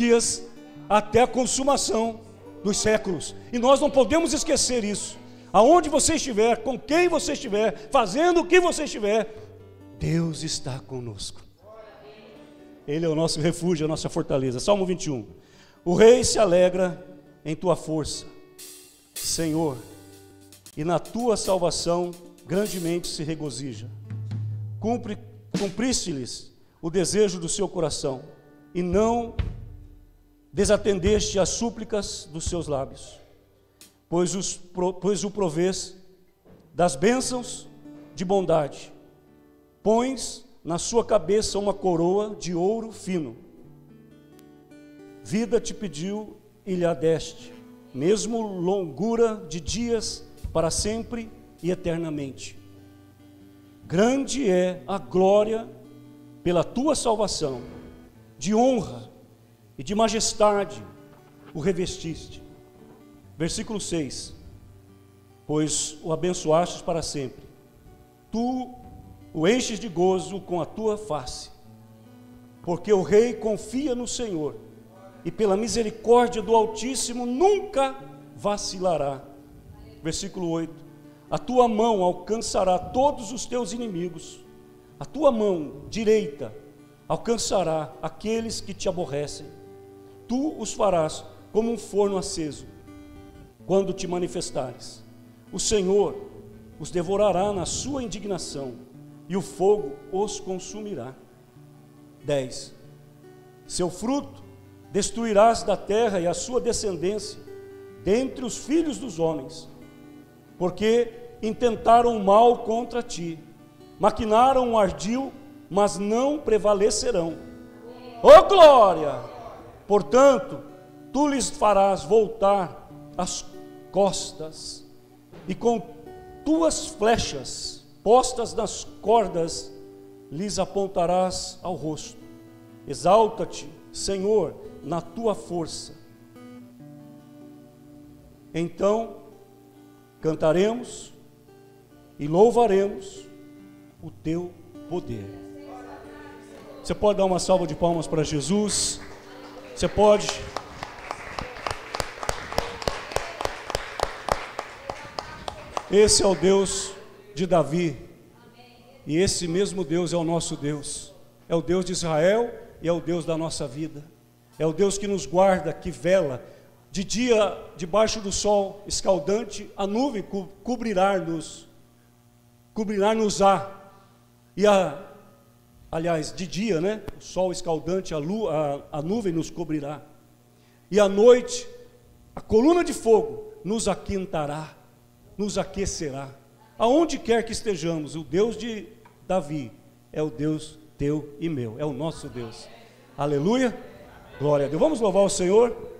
dias até a consumação dos séculos. E nós não podemos esquecer isso. Aonde você estiver, com quem você estiver, fazendo o que você estiver, Deus está conosco. Ele é o nosso refúgio, a nossa fortaleza. Salmo 21. O rei se alegra em tua força, Senhor, e na tua salvação grandemente se regozija. Cumpriste-lhes o desejo do seu coração, e não desatendeste as súplicas dos seus lábios, pois o provês das bênçãos de bondade, pões na sua cabeça uma coroa de ouro fino. Vida te pediu e lhe a deste, mesmo longura de dias para sempre e eternamente. Grande é a glória pela tua salvação, de honra e de majestade o revestiste. Versículo 6. Pois o abençoastes para sempre, tu o enches de gozo com a tua face, porque o rei confia no Senhor, e pela misericórdia do Altíssimo nunca vacilará. Versículo 8. A tua mão alcançará todos os teus inimigos, a tua mão direita alcançará aqueles que te aborrecem. Tu os farás como um forno aceso, quando te manifestares. O Senhor os devorará na sua indignação, e o fogo os consumirá. 10. Seu fruto destruirás da terra, e a sua descendência dentre os filhos dos homens, porque intentaram o mal contra ti, maquinaram um ardil, mas não prevalecerão. Oh glória! Portanto, tu lhes farás voltar as costas, e com tuas flechas postas nas cordas lhes apontarás ao rosto. Exalta-te, Senhor, na tua força. Então cantaremos e louvaremos o teu poder. Você pode dar uma salva de palmas para Jesus? Você pode. Esse é o Deus de Davi, e esse mesmo Deus é o nosso Deus. É o Deus de Israel e é o Deus da nossa vida. É o Deus que nos guarda, que vela. De dia, debaixo do sol escaldante, a nuvem cobrirá-nos. Aliás, de dia, né? O sol escaldante, a nuvem nos cobrirá. E à noite, a coluna de fogo nos aquentará, nos aquecerá. Aonde quer que estejamos, o Deus de Davi é o Deus teu e meu, é o nosso Deus. Aleluia, glória a Deus. Vamos louvar o Senhor.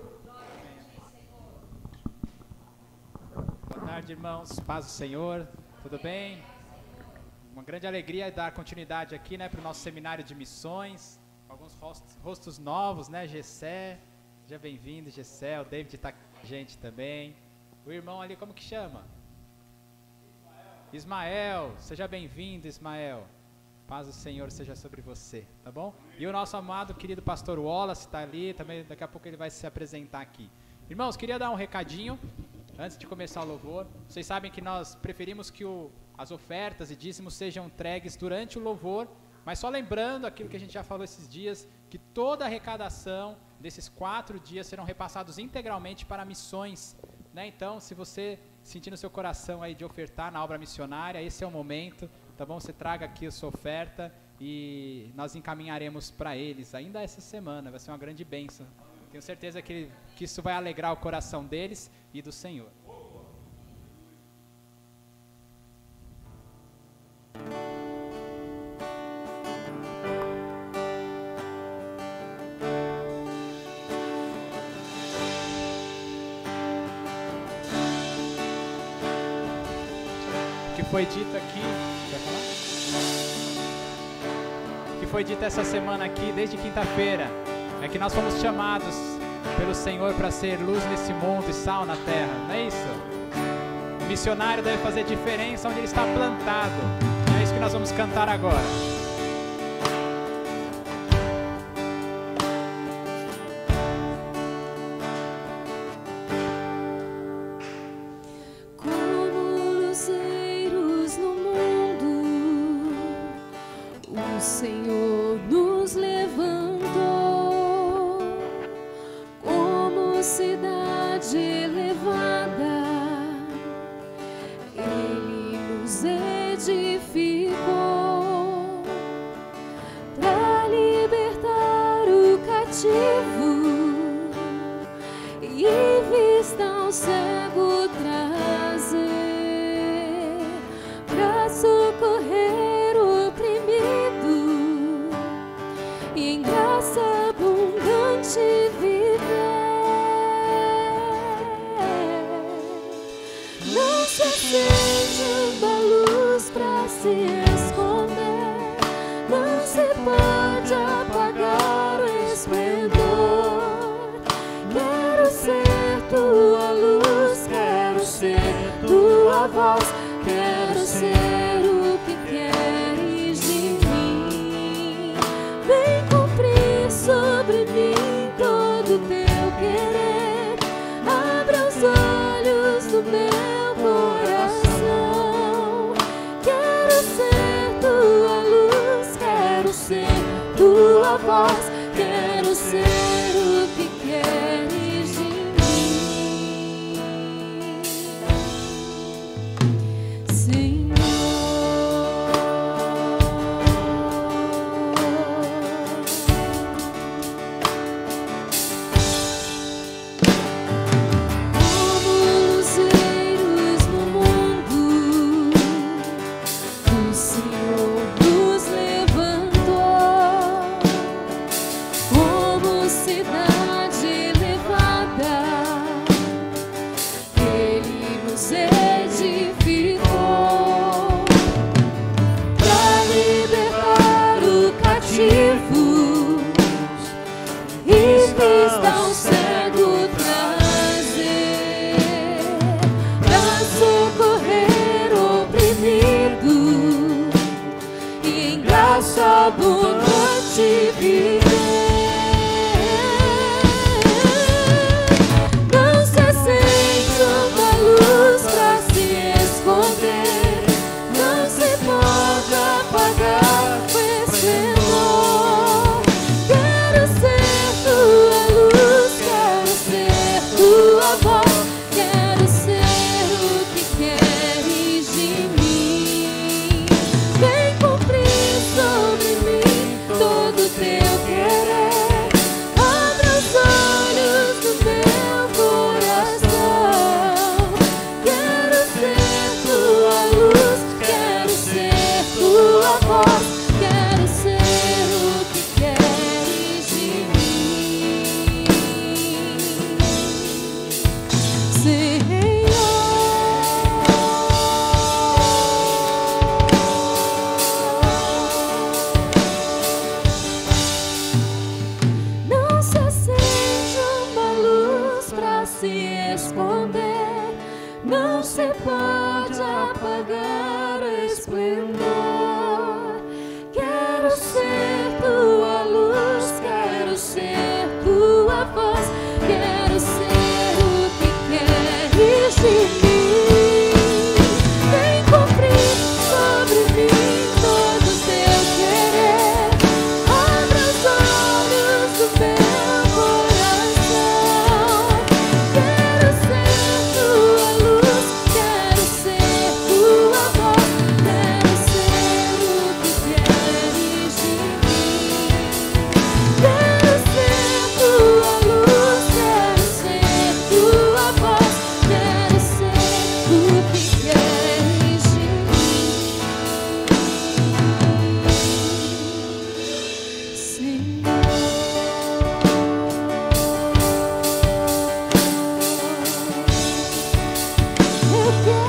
Boa tarde, irmãos, paz do Senhor, tudo bem? Uma grande alegria dar continuidade aqui, né, para o nosso seminário de missões, alguns rostos novos, né, Gessé, seja bem-vindo, Gessé, o David está com a gente também, o irmão ali, como que chama? Ismael, seja bem-vindo, Ismael. Paz do Senhor seja sobre você, tá bom? E o nosso amado, querido pastor Wallace está ali, também daqui a pouco ele vai se apresentar aqui. Irmãos, queria dar um recadinho, antes de começar o louvor. Vocês sabem que nós preferimos que as ofertas e dízimos sejam entregues durante o louvor, mas só lembrando aquilo que a gente já falou esses dias, que toda a arrecadação desses 4 dias serão repassados integralmente para missões, né? Então, se você sentir no seu coração aí de ofertar na obra missionária, esse é o momento, tá bom? Você traga aqui a sua oferta e nós encaminharemos para eles ainda essa semana, vai ser uma grande bênção. Tenho certeza que isso vai alegrar o coração deles e do Senhor. Foi dito aqui, quer falar? Que foi dito essa semana aqui, desde quinta-feira, é que nós fomos chamados pelo Senhor para ser luz nesse mundo e sal na terra, não é isso? O missionário deve fazer diferença onde ele está plantado, e é isso que nós vamos cantar agora. cego trazer pra socorrer o oprimido e em graça abundante viver. Não se acende uma luz pra se esconder, não se pode apagar o esplendor. Quero ser tua luz, quero ser tua voz, quero ser o que queres de mim. Vem cumprir sobre mim todo teu querer, abra os olhos do meu coração. Quero ser tua luz, quero ser tua voz, quero ser o que queres de mim, Senhor. Como luzeiros no mundo, o Senhor nos levantou, como cidade elevada, Ele nos edificou, para libertar o cativo e vista ao cego trazer, para socorrer o oprimido e em graça abundante viver. Não se acende uma luz pra se esconder, não se pode apagar o esplendor. Quero ser tua luz, quero ser tua voz, quero ser o que queres de mim. Vem cumprir sobre mim todo teu querer, abra os olhos do meu coração. Quero ser tua luz, quero ser tua voz, quero ser o que queres de mim, Senhor. Não se acende uma luz pra se esconder, não se pode apagar o esplendor. Quero ser tua luz, quero ser tua voz, quero ser o que queres de mim. Vem cumprir sobre mim todo teu querer, abra os olhos do meu coração. Quero ser tua luz, quero ser tua voz, quero ser o que queres de mim. Quero ser tua luz, quero ser tua voz, quero ser o que queres de mim, Senhor. Eu quero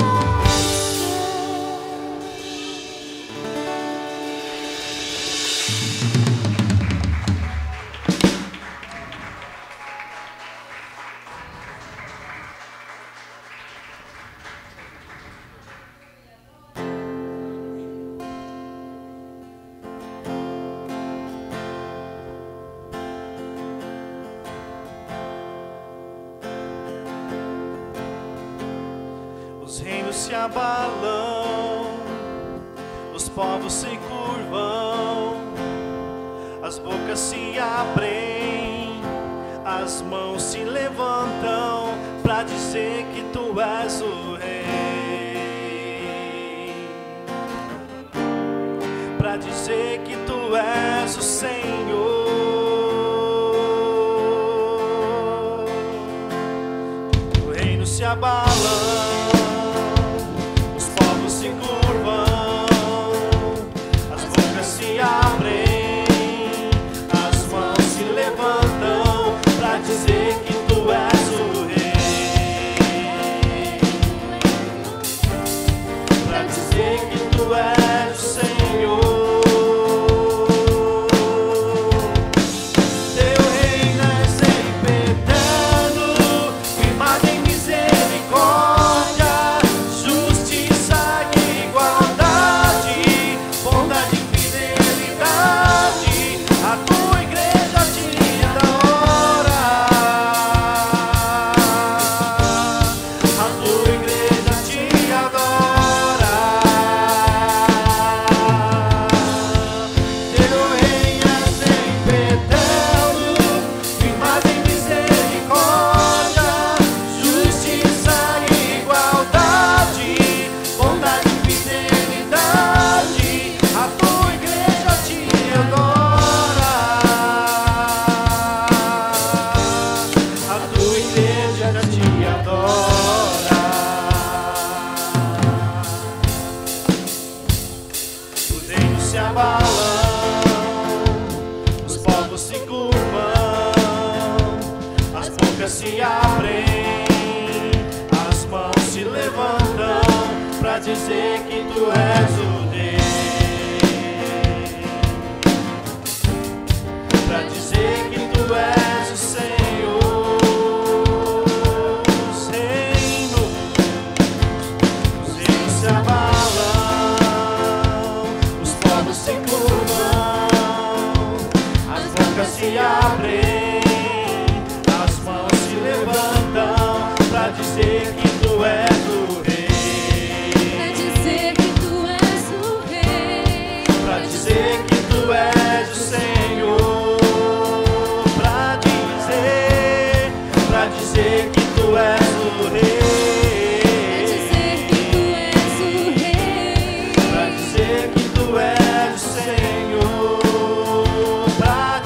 Os reinos se abalam, os povos se curvam, as bocas se abrem, as mãos se levantam pra dizer que tu és o rei, pra dizer que tu és o Senhor. O reino se abalam, os povos se curvam, as bocas se abrem, as mãos se levantam pra dizer que tu és o rei, pra dizer que tu és o Senhor. Se abrem, as mãos se levantam pra dizer que tu és o rei, pra dizer que tu és o Senhor. Os reinos se abalam, os povos se curvam, as bocas se abrem, pra dizer que tu és o rei, pra dizer que tu és o rei, pra dizer que tu és o Senhor, pra dizer que tu és o rei, pra dizer que tu és o Senhor, pra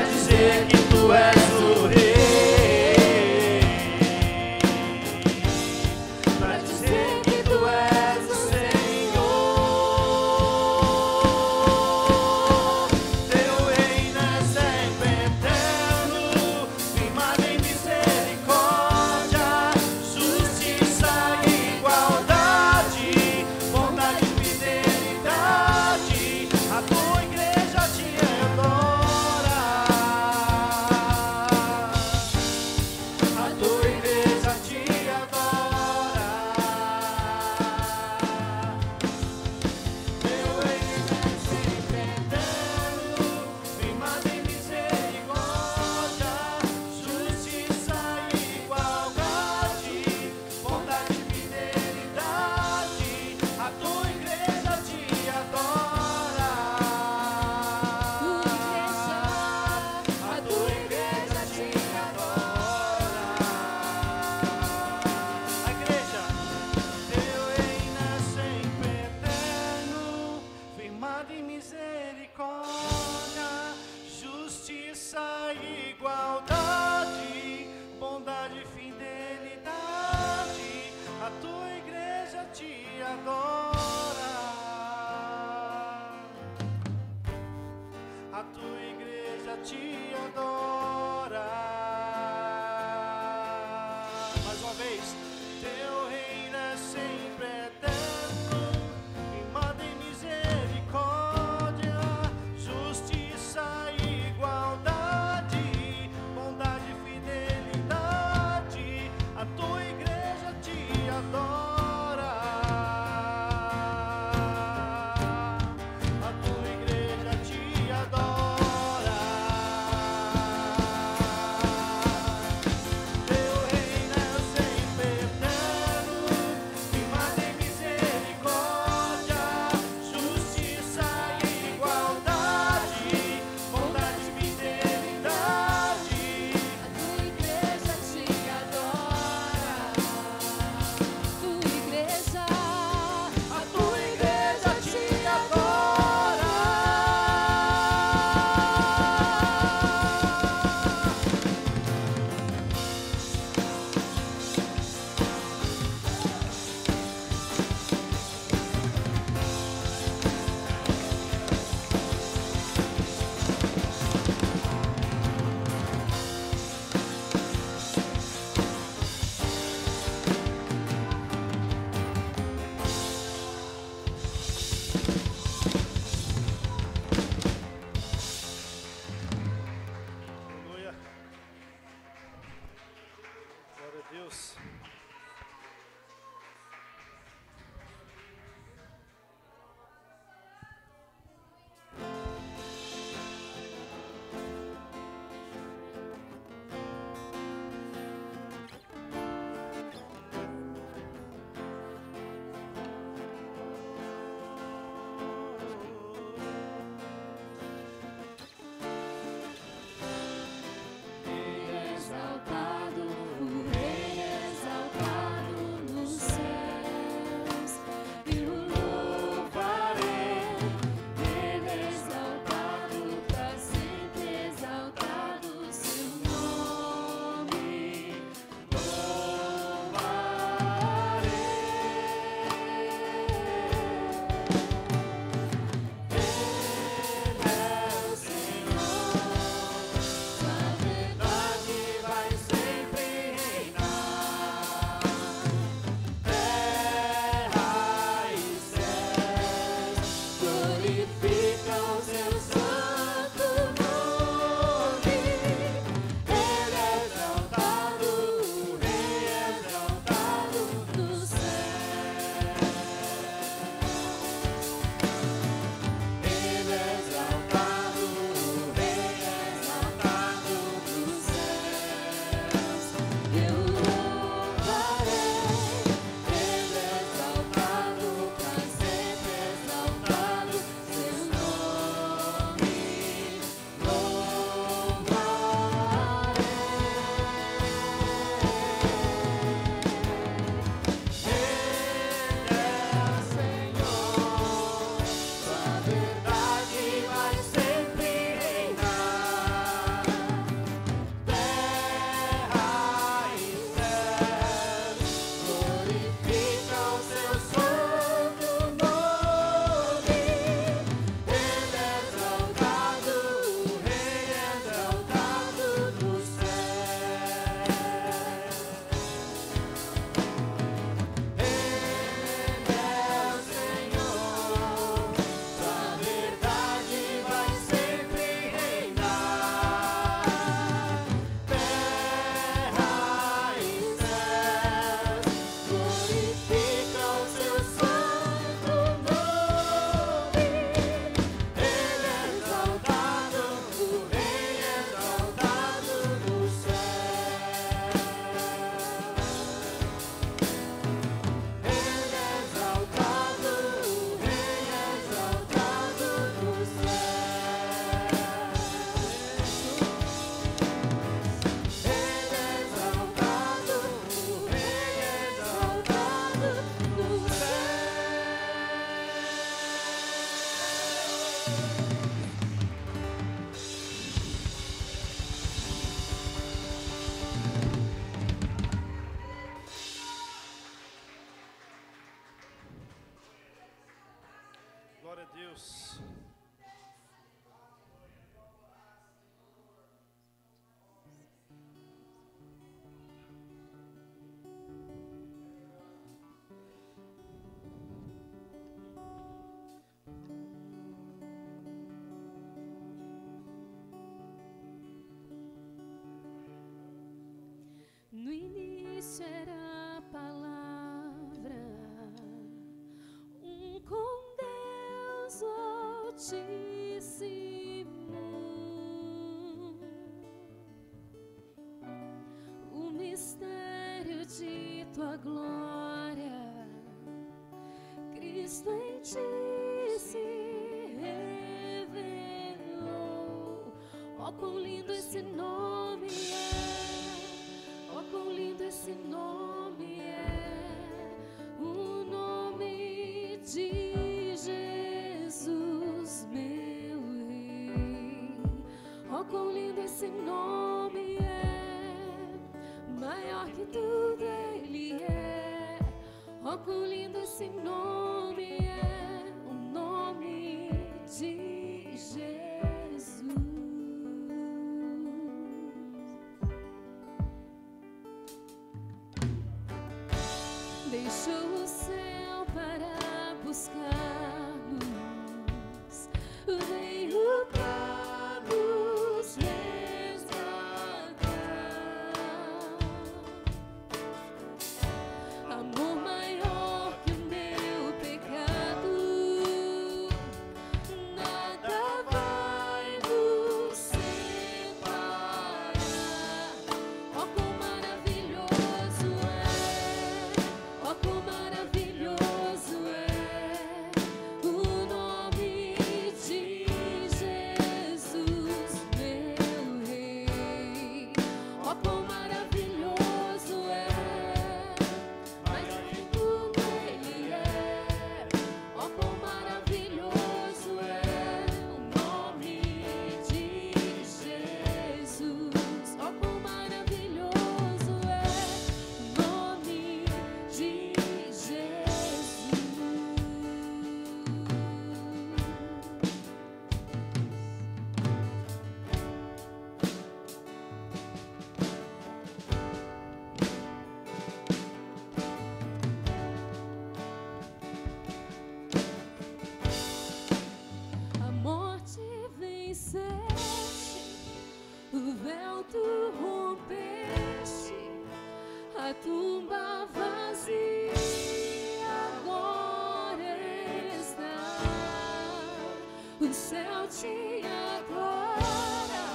dizer que tu és o rei. a tua igreja te adora. Deus. Exaltado, o Rei exaltado nos céus, e o louvarei. Ele exaltado, para sempre exaltado, seu nome louvarei. Ele é o Senhor. Sua verdade vai sempre reinar. Terra e céus glorificam seu santo nome. Ele é exaltado, o Rei exaltado no céu. Ele é exaltado, o Rei exaltado nos céus. Eu louvarei. Ele é exaltado, para sempre exaltado, seu nome Ele é o Senhor. Sua verdade vai sempre reinar. Terra e céus glorificam seu santo nome. Ele é exaltado, o Rei exaltado no céu. Ele é o Senhor. Sua verdade vai sempre reinar. Terra e céus glorificam seu santo nome. Ele é exaltado, o Rei exaltado no céu. Ele é exaltado, o Rei exaltado no céu. Ele é exaltado, o Rei exaltado no céu. Glória a Deus. No início era a palavra, com Deus Altíssimo. O mistério de tua glória, Cristo em ti se revelou. Oh, quão lindo esse nome é! Oh, quão lindo esse nome é! O nome de Jesus, meu Rei. Oh, quão lindo esse nome é! Maior que tudo Ele é. Oh, quão lindo esse nome é! O nome de Jesus. Deixou o céu para buscar-nos, veio para nos resgatar. véu tu rompeste, a tumba vazia agora está. O céu te adora,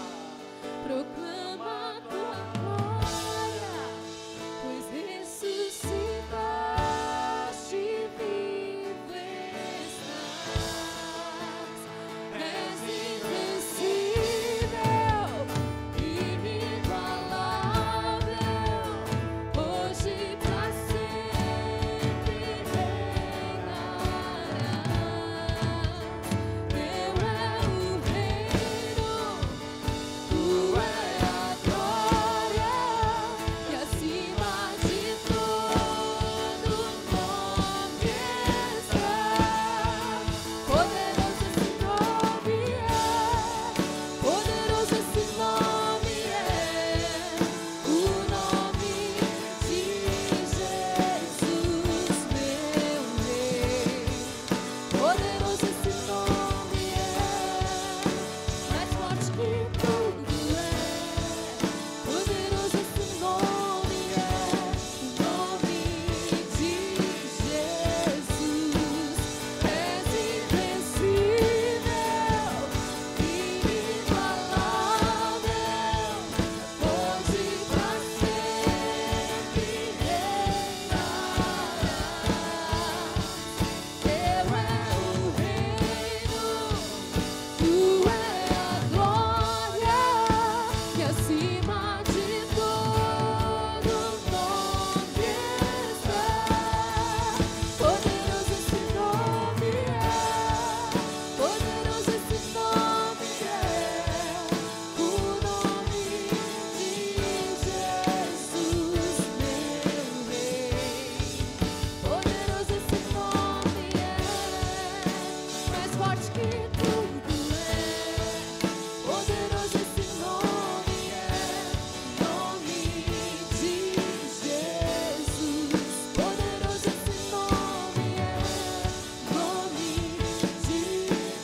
proclama tua glória, pois ressuscitaste, vivo estás. És invencível, inigualável, hoje pra sempre reinarás. Teu é o reino, tua é a glória, e acima de todo nome está. Poderoso esse nome é, poderoso esse nome é, o nome de Jesus, meu Rei. Poderoso esse nome é, mais forte que tudo é. Poderoso esse nome é, o nome de Jesus. És invencível, inigualável, hoje pra sempre reinarás. Teu é o reino, tua é a glória, e acima de todo nome está. Poderoso esse nome é, poderoso esse nome é, o nome de Jesus, meu Rei. Poderoso esse nome é, mais forte que tudo é. Poderoso esse nome é, nome de Jesus. Poderoso esse nome é, nome de Jesus.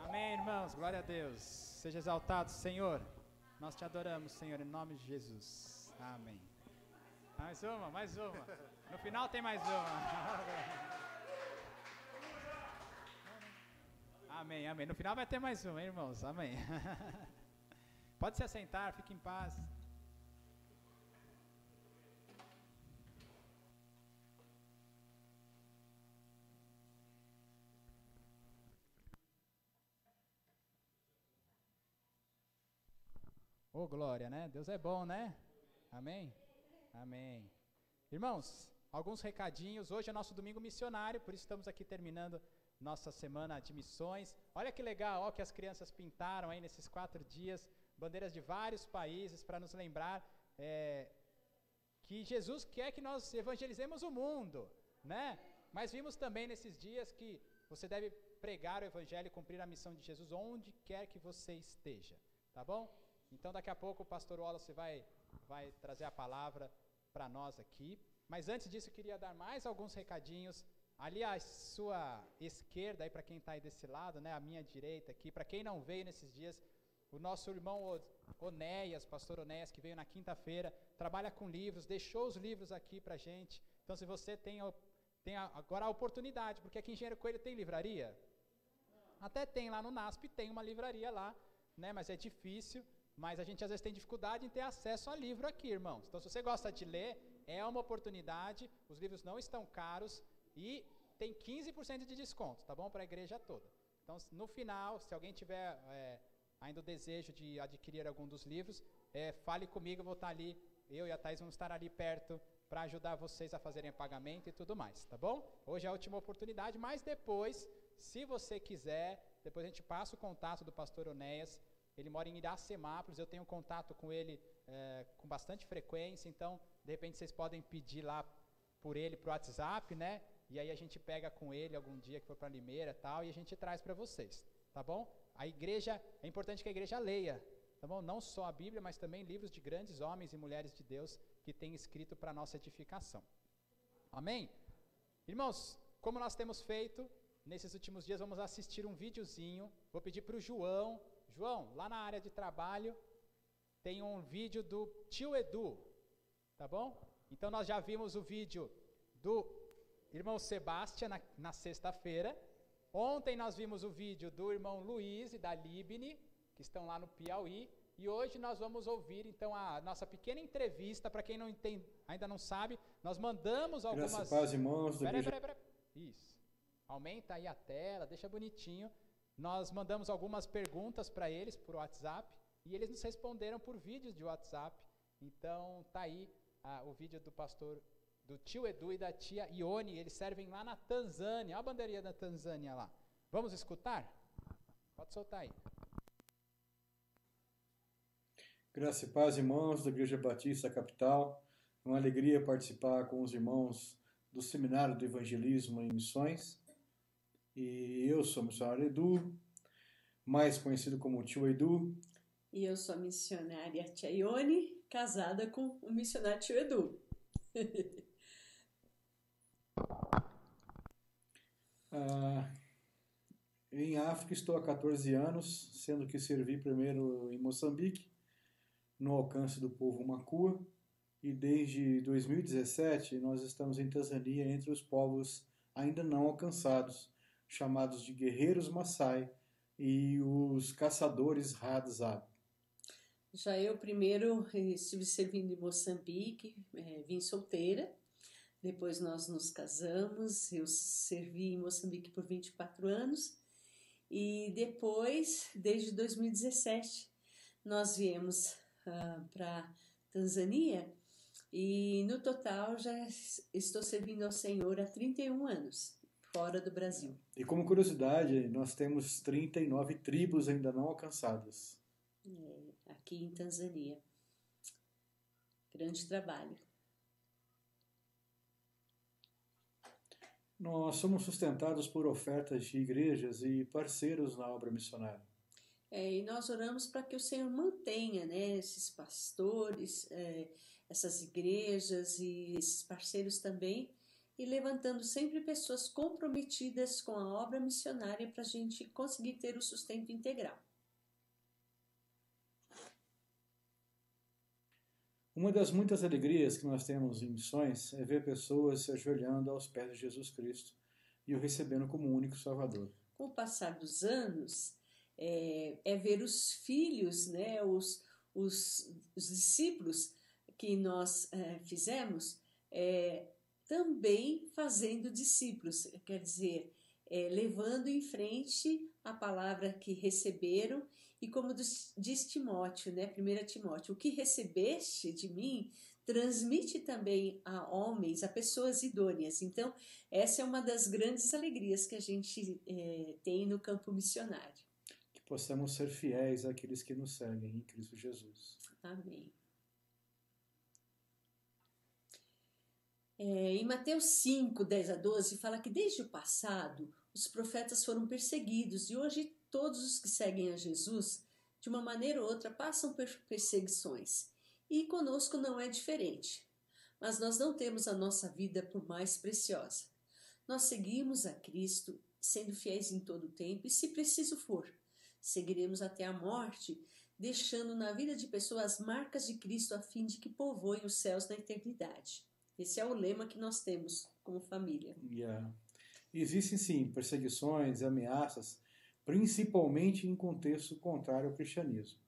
Amém, irmãos. Glória a Deus. Seja exaltado, Senhor. Nós te adoramos, Senhor, em nome de Jesus. Amém. Mais uma, mais uma. No final tem mais uma. Amém, amém. No final vai ter mais uma, hein, irmãos. Amém. Pode se assentar, fique em paz. Ô, glória, né? Deus é bom, né? Amém? Amém. Irmãos, alguns recadinhos. Hoje é nosso domingo missionário, por isso estamos aqui terminando nossa semana de missões. Olha que legal, ó, que as crianças pintaram aí nesses 4 dias, bandeiras de vários países, para nos lembrar que Jesus quer que nós evangelizemos o mundo, né? Mas vimos também nesses dias que você deve pregar o evangelho e cumprir a missão de Jesus onde quer que você esteja, tá bom? Então daqui a pouco o pastor Wallace vai trazer a palavra para nós aqui. Mas antes disso eu queria dar mais alguns recadinhos. Ali à sua esquerda, aí para quem está aí desse lado, né, à minha direita aqui, para quem não veio nesses dias, o nosso irmão Onéias, pastor Onéias, que veio na quinta-feira, trabalha com livros, deixou os livros aqui para a gente. Então se você tem agora a oportunidade, porque aqui em Engenheiro Coelho tem livraria? Até tem lá no NASP, tem uma livraria lá, né, mas é difícil. Mas a gente às vezes tem dificuldade em ter acesso a livro aqui, irmãos. Então, se você gosta de ler, é uma oportunidade. Os livros não estão caros e tem 15% de desconto, tá bom? Para a igreja toda. Então, no final, se alguém tiver ainda o desejo de adquirir algum dos livros, fale comigo, eu vou estar ali, eu e a Thaís vamos estar ali perto para ajudar vocês a fazerem o pagamento e tudo mais, tá bom? Hoje é a última oportunidade, mas depois, se você quiser, depois a gente passa o contato do pastor Onéas. Ele mora em Iracemápolis, eu tenho contato com ele com bastante frequência, então, de repente, vocês podem pedir lá por ele pro WhatsApp, né? E aí a gente pega com ele algum dia que for para Limeira e tal, e a gente traz para vocês, tá bom? A igreja, é importante que a igreja leia, tá bom? Não só a Bíblia, mas também livros de grandes homens e mulheres de Deus que têm escrito para nossa edificação. Amém? Irmãos, como nós temos feito, nesses últimos dias vamos assistir um videozinho. Vou pedir para o João, lá na área de trabalho, tem um vídeo do tio Edu, tá bom? Então nós já vimos o vídeo do irmão Sebastião na sexta-feira. Ontem nós vimos o vídeo do irmão Luiz e da Libni, que estão lá no Piauí. E hoje nós vamos ouvir, então, a nossa pequena entrevista. Para quem não entende, ainda não sabe, nós mandamos algumas... Graças, paz, irmãos. Peraí. Isso. Aumenta aí a tela, deixa bonitinho. Nós mandamos algumas perguntas para eles por WhatsApp. E eles nos responderam por vídeos de WhatsApp. Então, tá aí o vídeo do pastor, do tio Edu e da tia Ione. Eles servem lá na Tanzânia. Olha a bandeirinha da Tanzânia lá. Vamos escutar? Pode soltar aí. Graça e paz, irmãos da Igreja Batista Capital. É uma alegria participar com os irmãos do Seminário do Evangelismo em Missões. E eu sou o missionário Edu, mais conhecido como tio Edu. E eu sou a missionária tia Ione, casada com o missionário tio Edu. Em África estou há 14 anos, sendo que servi primeiro em Moçambique, no alcance do povo Makua, e desde 2017 nós estamos em Tanzânia entre os povos ainda não alcançados, chamados de guerreiros Maasai e os caçadores Hadza. Já eu primeiro estive servindo em Moçambique, vim solteira, depois nós nos casamos, eu servi em Moçambique por 24 anos e depois, desde 2017, nós viemos para Tanzânia e no total já estou servindo ao Senhor há 31 anos, fora do Brasil. E como curiosidade, nós temos 39 tribos ainda não alcançadas. Aqui em Tanzânia. Grande trabalho. Nós somos sustentados por ofertas de igrejas e parceiros na obra missionária. E nós oramos para que o Senhor mantenha, né, esses pastores, essas igrejas e esses parceiros também, e levantando sempre pessoas comprometidas com a obra missionária para a gente conseguir ter o sustento integral. Uma das muitas alegrias que nós temos em missões é ver pessoas se ajoelhando aos pés de Jesus Cristo e o recebendo como único Salvador. Com o passar dos anos, é ver os filhos, né, os discípulos que nós fizemos, também fazendo discípulos, quer dizer, levando em frente a palavra que receberam, e como diz Timóteo, né, 1 Timóteo, o que recebeste de mim, transmite também a homens, a pessoas idôneas. Então, essa é uma das grandes alegrias que a gente tem no campo missionário. Que possamos ser fiéis àqueles que nos seguem em Cristo Jesus. Amém. Em Mateus 5, 10 a 12, fala que desde o passado os profetas foram perseguidos e hoje todos os que seguem a Jesus, de uma maneira ou outra, passam por perseguições. E conosco não é diferente. Mas nós não temos a nossa vida por mais preciosa. Nós seguimos a Cristo, sendo fiéis em todo o tempo, e se preciso for, seguiremos até a morte, deixando na vida de pessoas as marcas de Cristo a fim de que povoem os céus na eternidade. Esse é o lema que nós temos como família. Existem sim perseguições e ameaças, principalmente em contexto contrário ao cristianismo,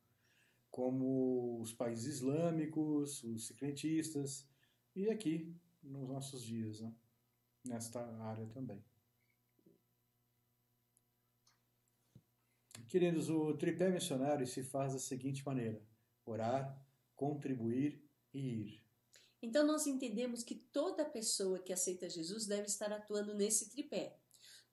como os países islâmicos, os secretistas, e aqui nos nossos dias, né? Nesta área também. Queridos, o tripé missionário se faz da seguinte maneira: orar, contribuir e ir. Então nós entendemos que toda pessoa que aceita Jesus deve estar atuando nesse tripé.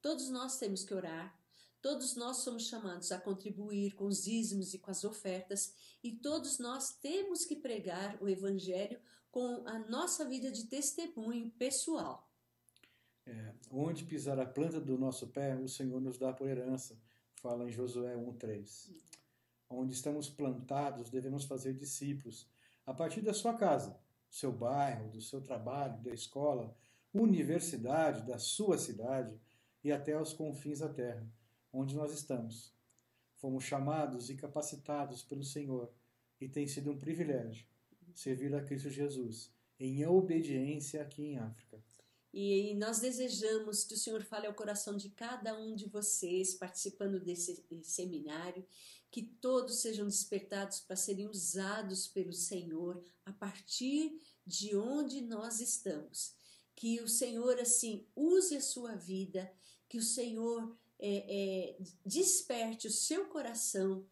Todos nós temos que orar, todos nós somos chamados a contribuir com os dízimos e com as ofertas, e todos nós temos que pregar o evangelho com a nossa vida de testemunho pessoal. Onde pisar a planta do nosso pé, o Senhor nos dá por herança, fala em Josué 1:3. Onde estamos plantados, devemos fazer discípulos, a partir da sua casa, do seu bairro, do seu trabalho, da escola, universidade, da sua cidade e até aos confins da terra, onde nós estamos. Fomos chamados e capacitados pelo Senhor e tem sido um privilégio servir a Cristo Jesus em obediência aqui em África. E nós desejamos que o Senhor fale ao coração de cada um de vocês participando desse seminário, que todos sejam despertados para serem usados pelo Senhor a partir de onde nós estamos. Que o Senhor, assim, use a sua vida, que o Senhor desperte o seu coração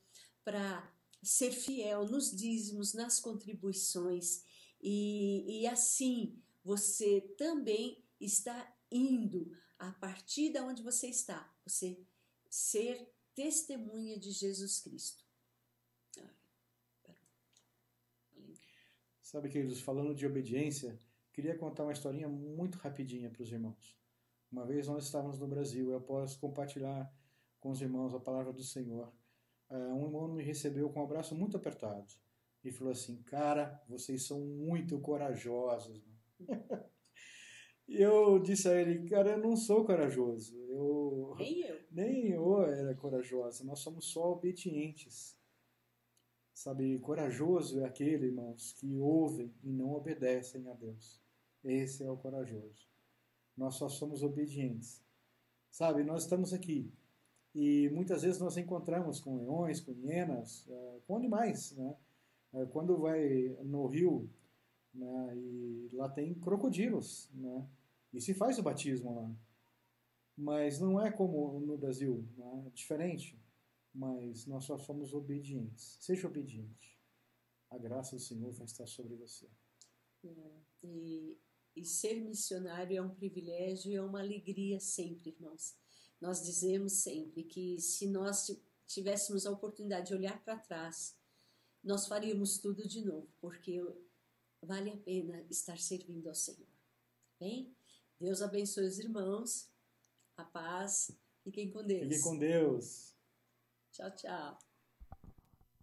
para ser fiel nos dízimos, nas contribuições e assim você também está indo a partir de onde você está, você ser testemunha de Jesus Cristo. Sabe, queridos, falando de obediência, queria contar uma historinha muito rapidinha para os irmãos. Uma vez nós estávamos no Brasil, eu posso compartilhar com os irmãos a palavra do Senhor. Um irmão me recebeu com um abraço muito apertado e falou assim: cara, vocês são muito corajosos. E eu disse a ele: cara, eu não sou corajoso. Nem eu era corajosa, nós somos só obedientes. Sabe, corajoso é aquele, irmãos, que ouvem e não obedecem a Deus. Esse é o corajoso. Nós só somos obedientes. Sabe, nós estamos aqui e muitas vezes nós encontramos com leões, com hienas, com animais, né? Quando vai no rio, né, e lá tem crocodilos, né? E se faz o batismo lá. Mas não é como no Brasil, né? É diferente. Mas nós só somos obedientes. Seja obediente. A graça do Senhor vai estar sobre você. E ser missionário é um privilégio e é uma alegria sempre, irmãos. Nós dizemos sempre que se nós tivéssemos a oportunidade de olhar para trás, nós faríamos tudo de novo, porque vale a pena estar servindo ao Senhor. Bem? Deus abençoe os irmãos. A paz. Fiquem com Deus. Fiquem com Deus. Tchau, tchau.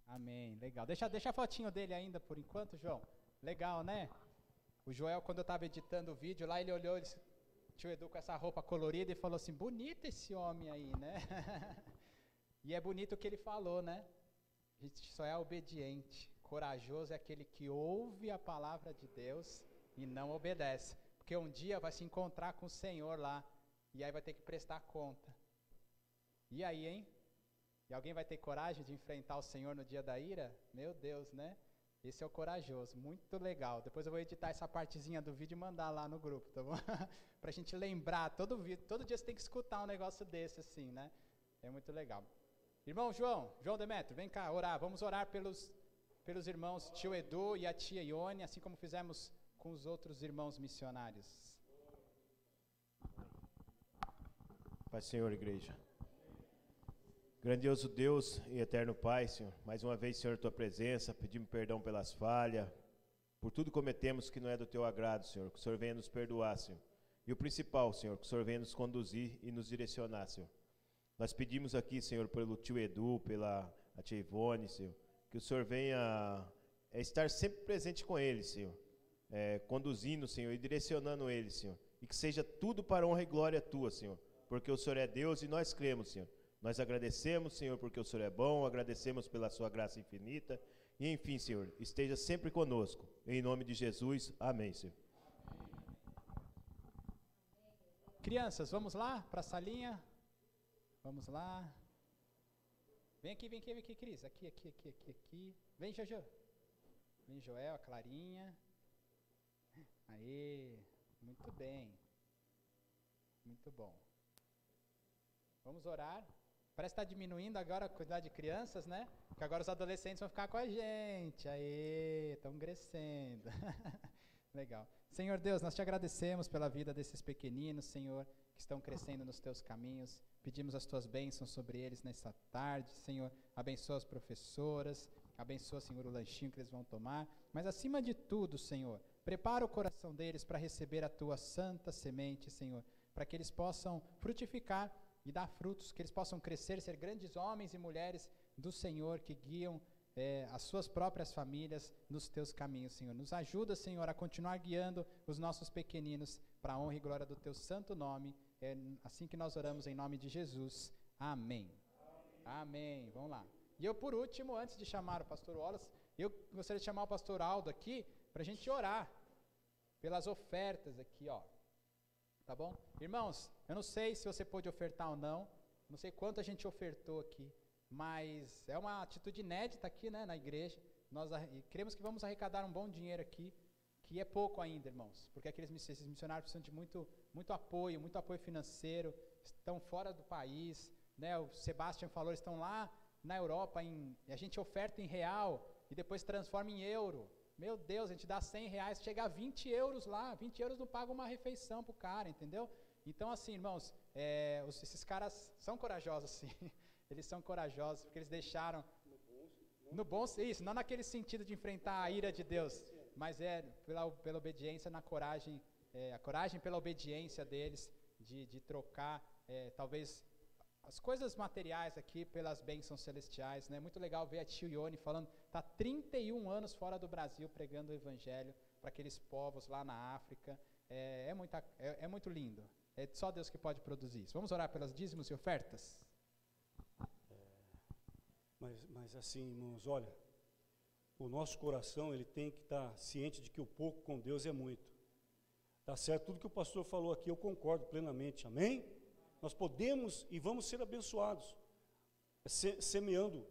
Amém. Legal. Deixa a fotinho dele ainda por enquanto, João. Legal, né? O Joel, quando eu estava editando o vídeo lá, ele olhou, tio Edu com essa roupa colorida e falou assim: bonito esse homem aí, né? E é bonito o que ele falou, né? A gente só é obediente. Corajoso é aquele que ouve a palavra de Deus e não obedece. Porque um dia vai se encontrar com o Senhor lá. E aí vai ter que prestar conta. E aí, hein? E alguém vai ter coragem de enfrentar o Senhor no dia da ira? Meu Deus, né? Esse é o corajoso. Muito legal. Depois eu vou editar essa partezinha do vídeo e mandar lá no grupo, tá bom? Pra gente lembrar. Todo dia você tem que escutar um negócio desse assim, né? É muito legal. Irmão João Demetrio, vem cá orar. Vamos orar pelos irmãos tio Edu e a tia Ione, assim como fizemos com os outros irmãos missionários. Pai, Senhor, igreja. Grandioso Deus e eterno Pai, Senhor, mais uma vez, Senhor, Tua presença, pedimos perdão pelas falhas, por tudo cometemos que não é do Teu agrado, Senhor, que o Senhor venha nos perdoar, Senhor. E o principal, Senhor, que o Senhor venha nos conduzir e nos direcionar, Senhor. Nós pedimos aqui, Senhor, pelo tio Edu, pela tia Ivone, Senhor, que o Senhor venha estar sempre presente com eles, Senhor, conduzindo, Senhor, e direcionando eles, Senhor, e que seja tudo para honra e glória Tua, Senhor, porque o Senhor é Deus e nós cremos, Senhor. Nós agradecemos, Senhor, porque o Senhor é bom, agradecemos pela sua graça infinita. E, enfim, Senhor, esteja sempre conosco. Em nome de Jesus, amém, Senhor. Crianças, vamos lá para a salinha? Vamos lá. Vem aqui, Cris. Aqui. Vem, Jojo. Vem, Joel, a Clarinha. Aê, muito bem. Muito bom. Vamos orar. Parece que está diminuindo agora a quantidade de crianças, né? Porque agora os adolescentes vão ficar com a gente. Aê, estão crescendo. Legal. Senhor Deus, nós te agradecemos pela vida desses pequeninos, Senhor, que estão crescendo nos teus caminhos. Pedimos as tuas bênçãos sobre eles nessa tarde, Senhor. Abençoa as professoras, abençoa, Senhor, o lanchinho que eles vão tomar. Mas acima de tudo, Senhor, prepara o coração deles para receber a tua santa semente, Senhor, para que eles possam frutificar e dar frutos, que eles possam crescer, ser grandes homens e mulheres do Senhor, que guiam as suas próprias famílias nos teus caminhos, Senhor. Nos ajuda, Senhor, a continuar guiando os nossos pequeninos para a honra e glória do teu santo nome. É assim que nós oramos em nome de Jesus. Amém. Amém. Vamos lá. E eu, por último, antes de chamar o pastor Wallace, eu gostaria de chamar o pastor Aldo aqui para a gente orar pelas ofertas aqui, ó. Tá bom? Irmãos, eu não sei se você pôde ofertar ou não sei quanto a gente ofertou aqui, mas é uma atitude inédita aqui, né, na igreja. Nós cremos que vamos arrecadar um bom dinheiro aqui, que é pouco ainda, irmãos, porque esses missionários precisam de muito apoio financeiro, estão fora do país, né? O Sebastião falou, eles estão lá na Europa, a gente oferta em real e depois transforma em euro. Meu Deus, a gente dá R$100, chega a 20 euros lá, 20 euros não paga uma refeição pro cara, entendeu? Então, assim, irmãos, esses caras são corajosos, sim. Eles são corajosos, porque eles deixaram... No bom, isso, não naquele sentido de enfrentar a ira de Deus, mas pela obediência, na coragem, a coragem pela obediência deles, de trocar, talvez, as coisas materiais aqui pelas bênçãos celestiais, né? Muito legal ver a tio Ione falando, está 31 anos fora do Brasil pregando o evangelho para aqueles povos lá na África, é muito lindo, é só Deus que pode produzir isso. Vamos orar pelas dízimos e ofertas? Mas assim, irmãos, olha, o nosso coração ele tem que estar ciente de que o pouco com Deus é muito. Tá certo? Tudo que o pastor falou aqui eu concordo plenamente, amém? Nós podemos e vamos ser abençoados, semeando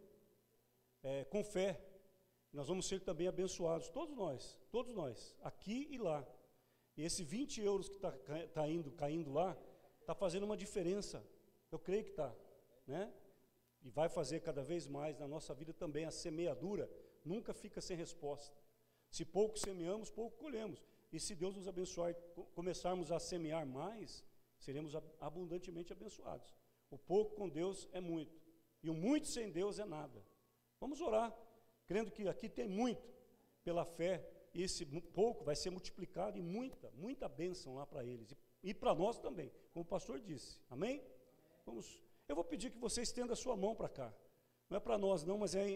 com fé. Nós vamos ser também abençoados, todos nós, aqui e lá. E esse 20 euros que está caindo lá, está fazendo uma diferença, eu creio que está, né? E vai fazer cada vez mais na nossa vida também. A semeadura nunca fica sem resposta. Se pouco semeamos, pouco colhemos. E se Deus nos abençoar e começarmos a semear mais, seremos abundantemente abençoados. O pouco com Deus é muito, e o muito sem Deus é nada. Vamos orar, crendo que aqui tem muito, pela fé, e esse pouco vai ser multiplicado em muita bênção lá para eles, e para nós também, como o pastor disse, amém? Eu vou pedir que você estenda a sua mão para cá, não é para nós não, mas é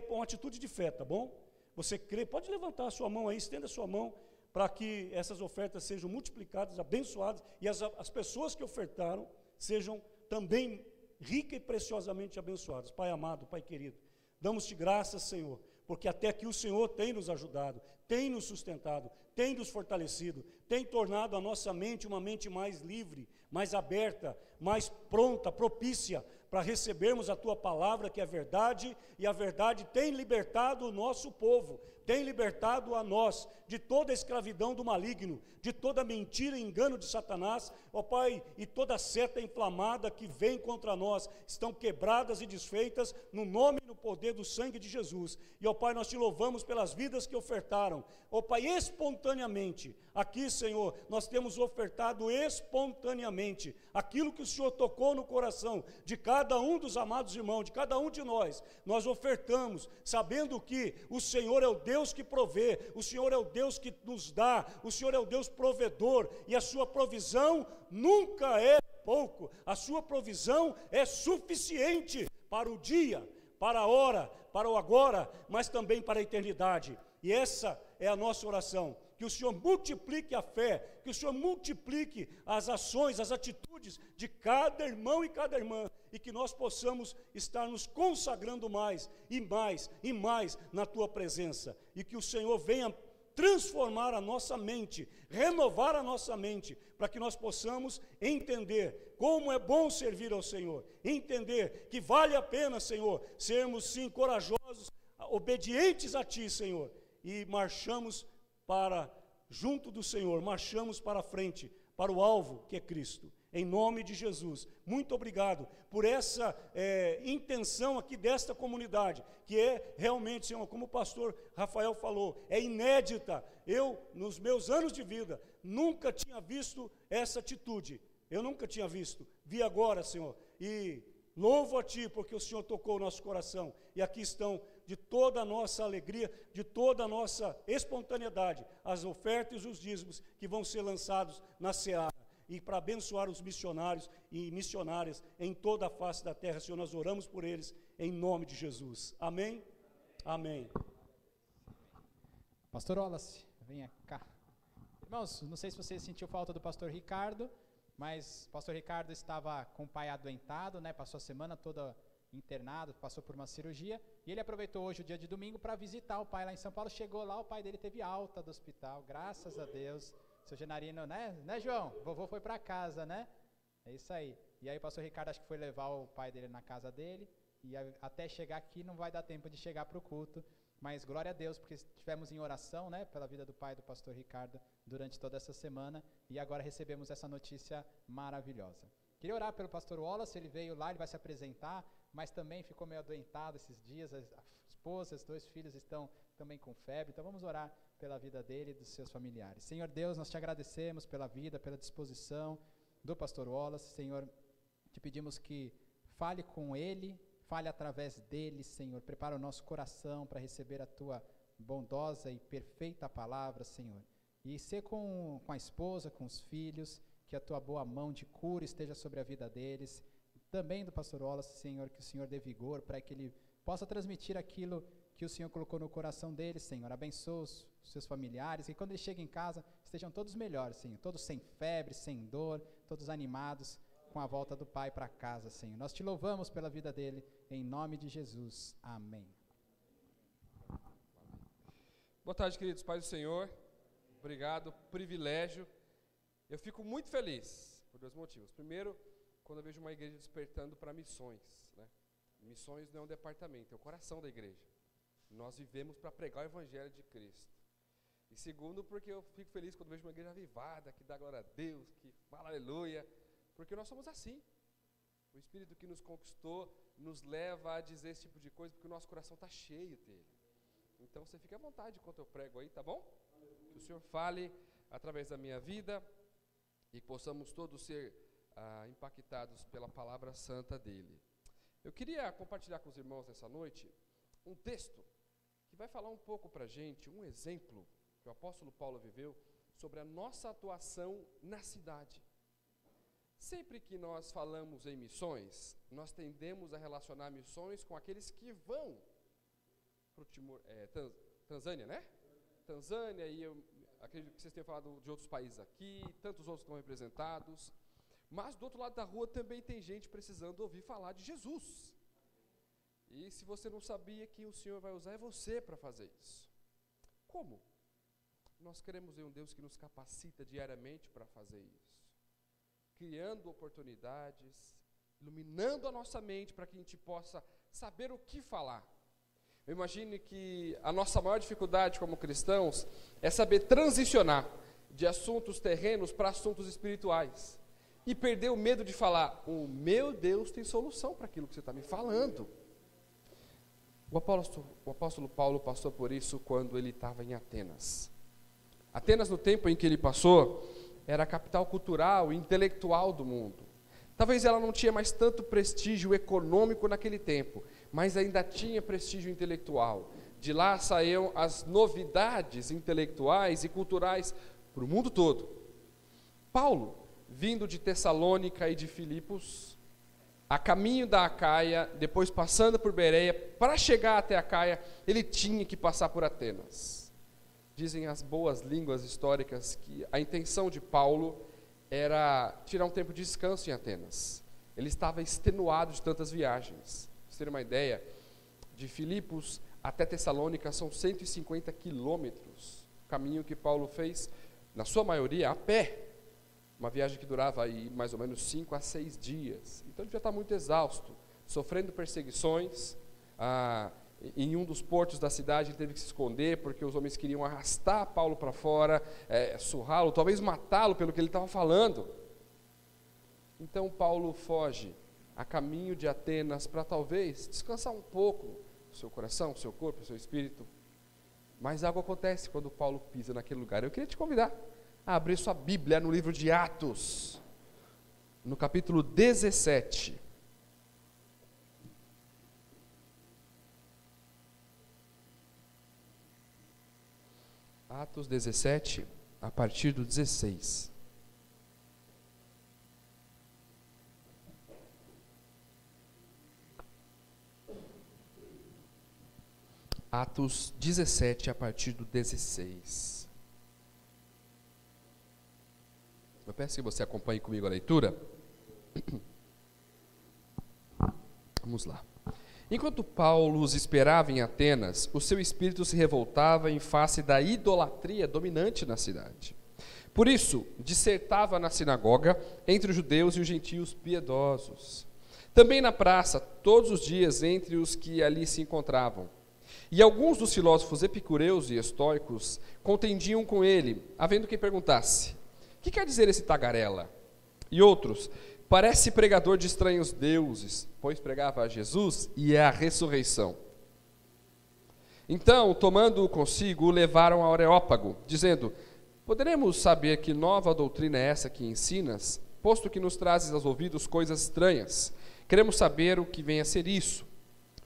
uma atitude de fé, tá bom? Você crê, pode levantar a sua mão aí, estenda a sua mão, para que essas ofertas sejam multiplicadas, abençoadas, e as pessoas que ofertaram sejam também rica e preciosamente abençoadas. Pai amado, Pai querido, damos-te graças, Senhor, porque até aqui o Senhor tem nos ajudado, tem nos sustentado, tem nos fortalecido, tem tornado a nossa mente uma mente mais livre, mais aberta, mais pronta, propícia para recebermos a Tua palavra, que é verdade, e a verdade tem libertado o nosso povo, tem libertado a nós de toda a escravidão do maligno, de toda mentira e engano de Satanás, ó Pai, e toda seta inflamada que vem contra nós, estão quebradas e desfeitas no nome e no poder do sangue de Jesus. E ó Pai, nós te louvamos pelas vidas que ofertaram, ó Pai, espontaneamente, aqui Senhor, nós temos ofertado espontaneamente aquilo que o Senhor tocou no coração de cada um dos amados irmãos, de cada um de nós ofertamos, sabendo que o Senhor é o Deus que provê, o Senhor é o Deus que nos dá, o Senhor é o Deus provedor, e a sua provisão nunca é pouco, a sua provisão é suficiente para o dia, para a hora, para o agora, mas também para a eternidade. E essa é a nossa oração, que o Senhor multiplique a fé, que o Senhor multiplique as ações, as atitudes de cada irmão e cada irmã, e que nós possamos estar nos consagrando mais e mais e mais na Tua presença, e que o Senhor venha transformar a nossa mente, renovar a nossa mente, para que nós possamos entender como é bom servir ao Senhor, entender que vale a pena, Senhor, sermos sim corajosos, obedientes a Ti, Senhor, e marchamos junto do Senhor, marchamos para a frente, para o alvo que é Cristo. em nome de Jesus. Muito obrigado por essa intenção aqui desta comunidade, que é realmente, Senhor, como o pastor Rafael falou, é inédita. Eu, nos meus anos de vida, nunca tinha visto essa atitude. Eu nunca tinha visto. Vi agora, Senhor, e louvo a Ti, porque o Senhor tocou o nosso coração. E aqui estão, de toda a nossa alegria, de toda a nossa espontaneidade, as ofertas e os dízimos que vão ser lançados na seara. E para abençoar os missionários e missionárias em toda a face da terra, Senhor, nós oramos por eles, em nome de Jesus. Amém? Amém. Pastor Wallace, venha cá. Irmãos, não sei se você sentiu falta do pastor Ricardo, mas o pastor Ricardo estava com o pai adoentado, né? Passou a semana toda internado, passou por uma cirurgia, e ele aproveitou hoje o dia de domingo para visitar o pai lá em São Paulo. Chegou lá, o pai dele teve alta do hospital, graças a Deus. Seu Genarino, né, João? Vovô foi para casa, né? É isso aí. E aí o pastor Ricardo acho que foi levar o pai dele na casa dele, e até chegar aqui não vai dar tempo de chegar para o culto, mas glória a Deus, porque estivemos em oração, né, pela vida do pai do pastor Ricardo durante toda essa semana, e agora recebemos essa notícia maravilhosa. Queria orar pelo pastor Wallace, ele veio lá, ele vai se apresentar, mas também ficou meio adoentado esses dias, a esposa, os 2 filhos estão também com febre, então vamos orar pela vida dele e dos seus familiares. Senhor Deus, nós te agradecemos pela vida, pela disposição do pastor Wallace. Senhor, te pedimos que fale com ele, fale através dele, Senhor. Prepara o nosso coração para receber a tua bondosa e perfeita palavra, Senhor. E ser com a esposa, com os filhos, que a tua boa mão de cura esteja sobre a vida deles. Também do pastor Wallace, Senhor, que o Senhor dê vigor para que ele possa transmitir aquilo que o Senhor colocou no coração deles, Senhor. Abençoa os seus familiares, e quando eles cheguem em casa, estejam todos melhores, Senhor. Todos sem febre, sem dor, todos animados com a volta do Pai para casa, Senhor. Nós te louvamos pela vida dele, em nome de Jesus. Amém. Boa tarde, queridos pais do Senhor. Obrigado, privilégio. Eu fico muito feliz por 2 motivos. Primeiro, quando eu vejo uma igreja despertando para missões, né? Missões não é um departamento, é o coração da igreja. Nós vivemos para pregar o evangelho de Cristo. E segundo, porque eu fico feliz quando vejo uma igreja avivada, que dá glória a Deus, que fala aleluia, porque nós somos assim. O Espírito que nos conquistou nos leva a dizer esse tipo de coisa, porque o nosso coração está cheio dele. Então você fica à vontade enquanto eu prego aí, tá bom? Que o Senhor fale através da minha vida e que possamos todos ser impactados pela palavra santa dele. Eu queria compartilhar com os irmãos nessa noite um texto que vai falar um pouco para a gente, um exemplo que o apóstolo Paulo viveu sobre a nossa atuação na cidade. Sempre que nós falamos em missões, nós tendemos a relacionar missões com aqueles que vão para Tanzânia, né? Tanzânia, e eu acredito que vocês tenham falado de outros países aqui, tantos outros estão representados, mas do outro lado da rua também tem gente precisando ouvir falar de Jesus. E se você não sabia, quem o Senhor vai usar é você para fazer isso. Como? Nós queremos ver um Deus que nos capacita diariamente para fazer isso, criando oportunidades, iluminando a nossa mente para que a gente possa saber o que falar. Eu imagino que a nossa maior dificuldade como cristãos é saber transicionar de assuntos terrenos para assuntos espirituais e perder o medo de falar, o meu Deus tem solução para aquilo que você está me falando. O apóstolo Paulo passou por isso quando ele estava em Atenas. Atenas, no tempo em que ele passou, era a capital cultural e intelectual do mundo. Talvez ela não tinha mais tanto prestígio econômico naquele tempo, mas ainda tinha prestígio intelectual. De lá saíam as novidades intelectuais e culturais para o mundo todo. Paulo, vindo de Tessalônica e de Filipos, a caminho da Acaia, depois passando por Bereia, para chegar até Acaia, ele tinha que passar por Atenas. Dizem as boas línguas históricas que a intenção de Paulo era tirar um tempo de descanso em Atenas. Ele estava extenuado de tantas viagens. Para vocês terem uma ideia, de Filipos até Tessalônica são 150 quilômetros. O caminho que Paulo fez, na sua maioria, a pé. Uma viagem que durava aí mais ou menos 5 a 6 dias. Então ele já está muito exausto, sofrendo perseguições. Em um dos portos da cidade ele teve que se esconder, porque os homens queriam arrastar Paulo para fora, surrá-lo, talvez matá-lo pelo que ele estava falando. Então Paulo foge a caminho de Atenas para talvez descansar um pouco o seu coração, o seu corpo, o seu espírito. Mas algo acontece quando Paulo pisa naquele lugar. Eu queria te convidar a abrir sua Bíblia no livro de Atos, no capítulo 17. Atos 17, a partir do 16. Atos 17, a partir do 16. Eu peço que você acompanhe comigo a leitura. Vamos lá. Enquanto Paulo os esperava em Atenas, o seu espírito se revoltava em face da idolatria dominante na cidade. Por isso, dissertava na sinagoga entre os judeus e os gentios piedosos. Também na praça, todos os dias, entre os que ali se encontravam. E alguns dos filósofos epicureus e estoicos contendiam com ele, havendo quem perguntasse: que quer dizer esse tagarela? E outros: parece pregador de estranhos deuses, pois pregava a Jesus e a ressurreição. Então, tomando-o consigo, o levaram ao Areópago, dizendo: poderemos saber que nova doutrina é essa que ensinas, posto que nos trazes aos ouvidos coisas estranhas? Queremos saber o que vem a ser isso.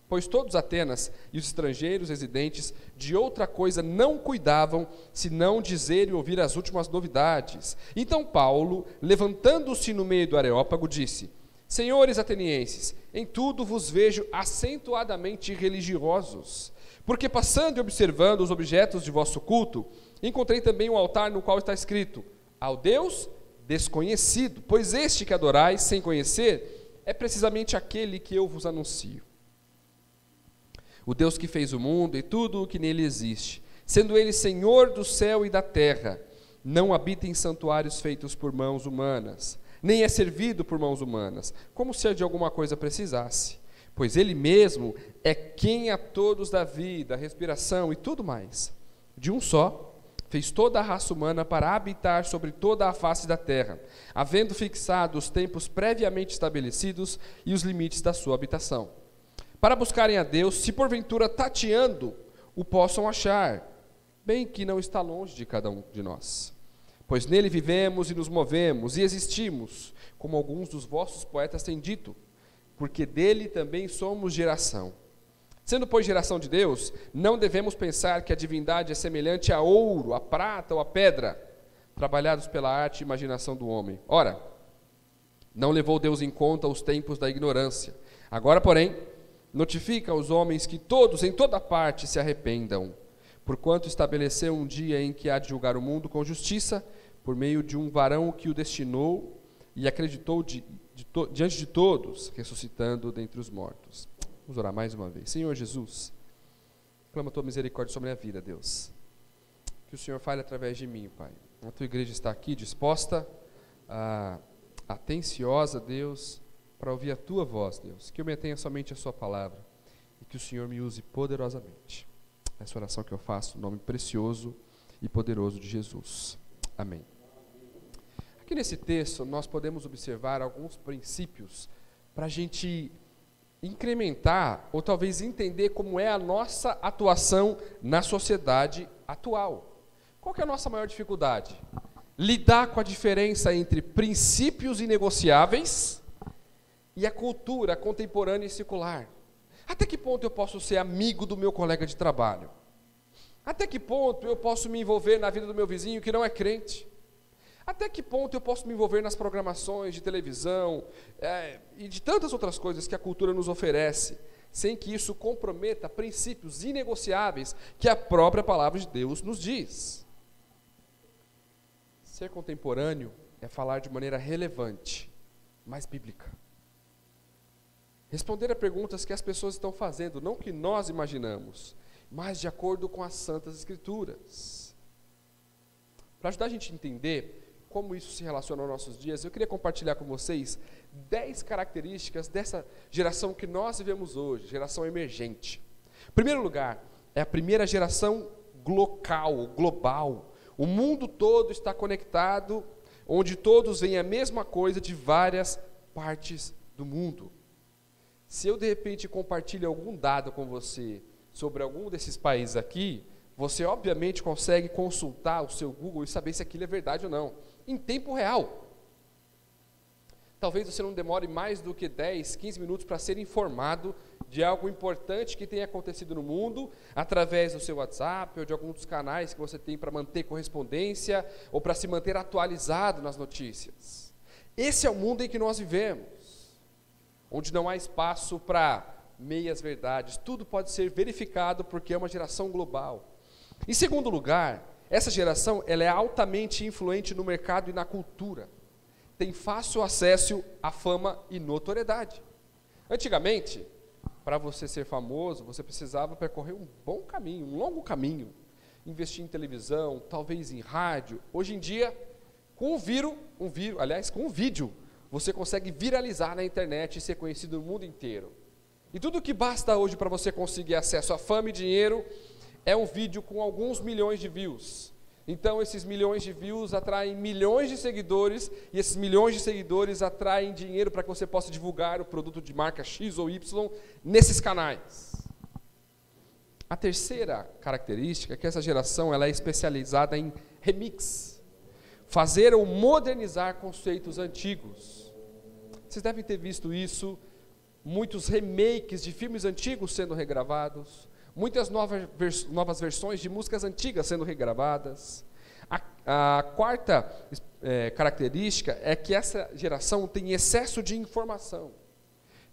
Pois todos Atenas e os estrangeiros residentes de outra coisa não cuidavam, senão dizer e ouvir as últimas novidades. Então Paulo, levantando-se no meio do Areópago, disse: senhores atenienses, em tudo vos vejo acentuadamente religiosos, porque passando e observando os objetos de vosso culto, encontrei também um altar no qual está escrito: ao Deus desconhecido, pois este que adorais sem conhecer é precisamente aquele que eu vos anuncio. O Deus que fez o mundo e tudo o que nele existe, sendo ele Senhor do céu e da terra, não habita em santuários feitos por mãos humanas, nem é servido por mãos humanas, como se de alguma coisa precisasse, pois ele mesmo é quem a todos dá vida, respiração e tudo mais. De um só, fez toda a raça humana para habitar sobre toda a face da terra, havendo fixado os tempos previamente estabelecidos e os limites da sua habitação, para buscarem a Deus, se porventura tateando o possam achar, bem que não está longe de cada um de nós. Pois nele vivemos e nos movemos e existimos, como alguns dos vossos poetas têm dito, porque dele também somos geração. Sendo, pois, geração de Deus, não devemos pensar que a divindade é semelhante a ouro, a prata ou a pedra, trabalhados pela arte e imaginação do homem. Ora, não levou Deus em conta os tempos da ignorância. Agora, porém, notifica aos homens que todos, em toda parte, se arrependam, porquanto estabeleceu um dia em que há de julgar o mundo com justiça, por meio de um varão que o destinou e acreditou diante de todos, ressuscitando dentre os mortos. Vamos orar mais uma vez. Senhor Jesus, clama a tua misericórdia sobre a minha vida, Deus. Que o Senhor fale através de mim, Pai. A tua igreja está aqui disposta, atenciosa, Deus, para ouvir a tua voz, Deus, que eu me atenha somente à sua palavra e que o Senhor me use poderosamente. Essa oração que eu faço no nome precioso e poderoso de Jesus. Amém. Aqui nesse texto nós podemos observar alguns princípios para a gente incrementar ou talvez entender como é a nossa atuação na sociedade atual. Qual que é a nossa maior dificuldade? Lidar com a diferença entre princípios inegociáveis e a cultura contemporânea e secular. Até que ponto eu posso ser amigo do meu colega de trabalho? Até que ponto eu posso me envolver na vida do meu vizinho que não é crente? Até que ponto eu posso me envolver nas programações de televisão e de tantas outras coisas que a cultura nos oferece, sem que isso comprometa princípios inegociáveis que a própria palavra de Deus nos diz? Ser contemporâneo é falar de maneira relevante, mas bíblica. Responder a perguntas que as pessoas estão fazendo, não que nós imaginamos, mas de acordo com as Santas Escrituras. Para ajudar a gente a entender como isso se relaciona aos nossos dias, eu queria compartilhar com vocês 10 características dessa geração que nós vivemos hoje, geração emergente. Em primeiro lugar, é a primeira geração local, global. O mundo todo está conectado, onde todos veem a mesma coisa de várias partes do mundo. Se eu de repente compartilho algum dado com você sobre algum desses países aqui, você obviamente consegue consultar o seu Google e saber se aquilo é verdade ou não, em tempo real. Talvez você não demore mais do que 10, 15 minutos para ser informado de algo importante que tenha acontecido no mundo, através do seu WhatsApp ou de algum dos canais que você tem para manter correspondência ou para se manter atualizado nas notícias. Esse é o mundo em que nós vivemos, onde não há espaço para meias verdades, tudo pode ser verificado porque é uma geração global. Em segundo lugar, essa geração ela é altamente influente no mercado e na cultura. Tem fácil acesso à fama e notoriedade. Antigamente, para você ser famoso, você precisava percorrer um bom caminho, um longo caminho, investir em televisão, talvez em rádio. Hoje em dia, com um vídeo, você consegue viralizar na internet e ser conhecido no mundo inteiro. E tudo que basta hoje para você conseguir acesso à fama e dinheiro é um vídeo com alguns milhões de views. Então, esses milhões de views atraem milhões de seguidores, e esses milhões de seguidores atraem dinheiro para que você possa divulgar o produto de marca X ou Y nesses canais. A terceira característica é que essa geração ela é especializada em remix, fazer ou modernizar conceitos antigos. Vocês devem ter visto isso, muitos remakes de filmes antigos sendo regravados, muitas novas versões de músicas antigas sendo regravadas. A quarta característica é que essa geração tem excesso de informação.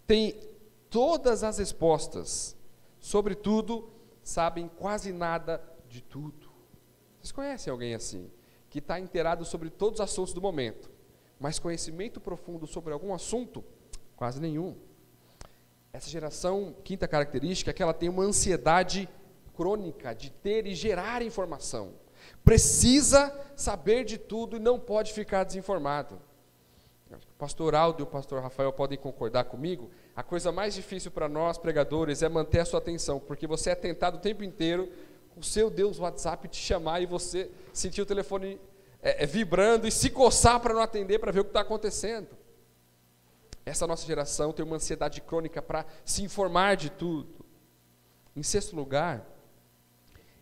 Tem todas as respostas, sobretudo, sabem quase nada de tudo. Vocês conhecem alguém assim? Que está inteirado sobre todos os assuntos do momento, mas conhecimento profundo sobre algum assunto? Quase nenhum. Essa geração, quinta característica, é que ela tem uma ansiedade crônica de ter e gerar informação. Precisa saber de tudo e não pode ficar desinformado. O pastor Aldo e o pastor Rafael podem concordar comigo. A coisa mais difícil para nós, pregadores, é manter a sua atenção, porque você é tentado o tempo inteiro, o seu Deus WhatsApp te chamar e você sentir o telefone vibrando e se coçar para não atender, para ver o que está acontecendo. Essa nossa geração tem uma ansiedade crônica para se informar de tudo. Em sexto lugar,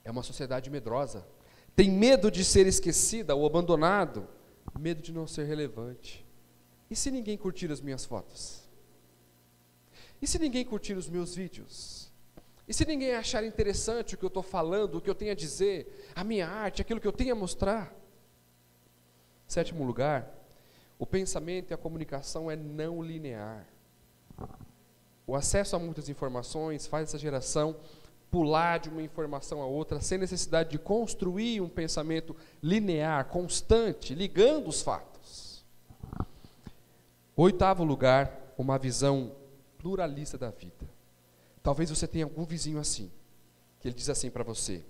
é uma sociedade medrosa. Tem medo de ser esquecida ou abandonado, medo de não ser relevante. E se ninguém curtir as minhas fotos? E se ninguém curtir os meus vídeos? E se ninguém achar interessante o que eu estou falando, o que eu tenho a dizer, a minha arte, aquilo que eu tenho a mostrar? Sétimo lugar, o pensamento e a comunicação é não linear. O acesso a muitas informações faz essa geração pular de uma informação a outra sem necessidade de construir um pensamento linear, constante, ligando os fatos. Oitavo lugar, uma visão pluralista da vida. Talvez você tenha algum vizinho assim, que ele diz assim para você: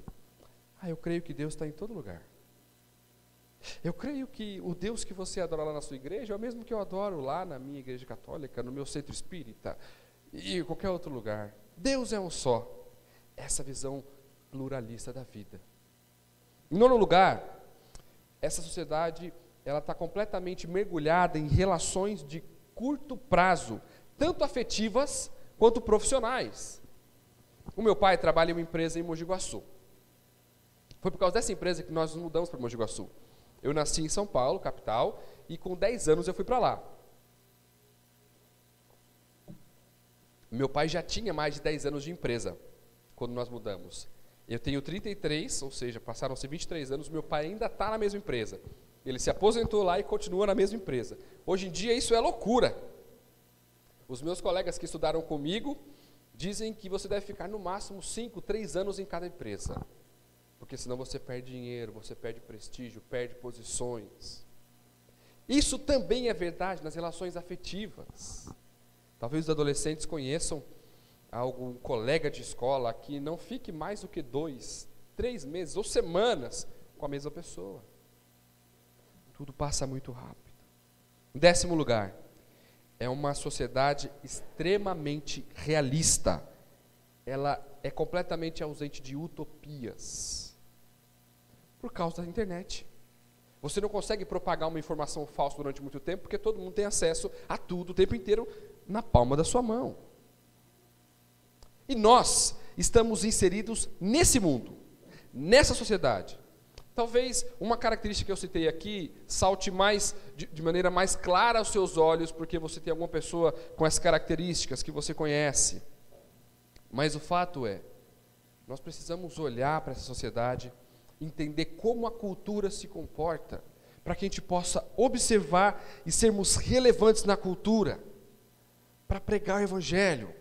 eu creio que Deus está em todo lugar. Eu creio que o Deus que você adora lá na sua igreja é o mesmo que eu adoro lá na minha igreja católica, no meu centro espírita e em qualquer outro lugar. Deus é um só. Essa visão pluralista da vida. Em nono lugar, essa sociedade ela está completamente mergulhada em relações de curto prazo, tanto afetivas quanto profissionais. O meu pai trabalha em uma empresa em Mogi Guaçu. Foi por causa dessa empresa que nós nos mudamos para Mogi Guaçu. Eu nasci em São Paulo, capital, e com 10 anos eu fui para lá. Meu pai já tinha mais de 10 anos de empresa quando nós mudamos. Eu tenho 33, ou seja, passaram-se 23 anos, meu pai ainda está na mesma empresa. Ele se aposentou lá e continua na mesma empresa. Hoje em dia isso é loucura. Os meus colegas que estudaram comigo dizem que você deve ficar no máximo 5, 3 anos em cada empresa. Porque senão você perde dinheiro, você perde prestígio, perde posições. Isso também é verdade nas relações afetivas. Talvez os adolescentes conheçam algum colega de escola que não fique mais do que 2, 3 meses ou semanas com a mesma pessoa. Tudo passa muito rápido. Em 10º lugar, é uma sociedade extremamente realista. Ela é completamente ausente de utopias. Por causa da internet. Você não consegue propagar uma informação falsa durante muito tempo, porque todo mundo tem acesso a tudo o tempo inteiro na palma da sua mão. E nós estamos inseridos nesse mundo, nessa sociedade. Talvez uma característica que eu citei aqui salte mais de maneira mais clara aos seus olhos, porque você tem alguma pessoa com essas características que você conhece. Mas o fato é, nós precisamos olhar para essa sociedade, entender como a cultura se comporta, para que a gente possa observar e sermos relevantes na cultura, para pregar o Evangelho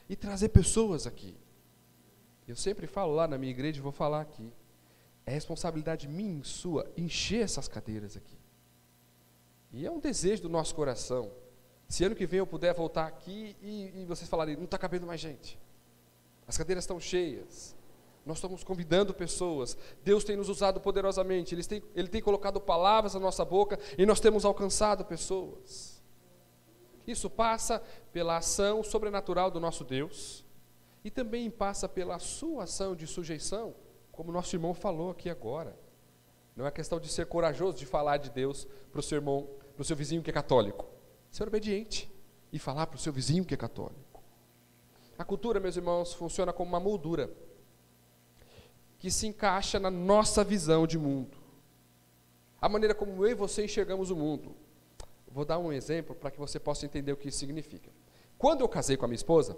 e trazer pessoas aqui. Eu sempre falo lá na minha igreja e vou falar aqui. É responsabilidade minha e sua encher essas cadeiras aqui. E é um desejo do nosso coração. Se ano que vem eu puder voltar aqui e vocês falarem, não está cabendo mais gente. As cadeiras estão cheias. Nós estamos convidando pessoas. Deus tem nos usado poderosamente. Ele tem colocado palavras na nossa boca e nós temos alcançado pessoas. Isso passa pela ação sobrenatural do nosso Deus e também passa pela sua ação de sujeição, como o nosso irmão falou aqui agora. Não é questão de ser corajoso de falar de Deus para o seu irmão, para o seu vizinho que é católico. Ser obediente e falar para o seu vizinho que é católico. A cultura, meus irmãos, funciona como uma moldura que se encaixa na nossa visão de mundo. A maneira como eu e você enxergamos o mundo. Vou dar um exemplo para que você possa entender o que isso significa. Quando eu casei com a minha esposa,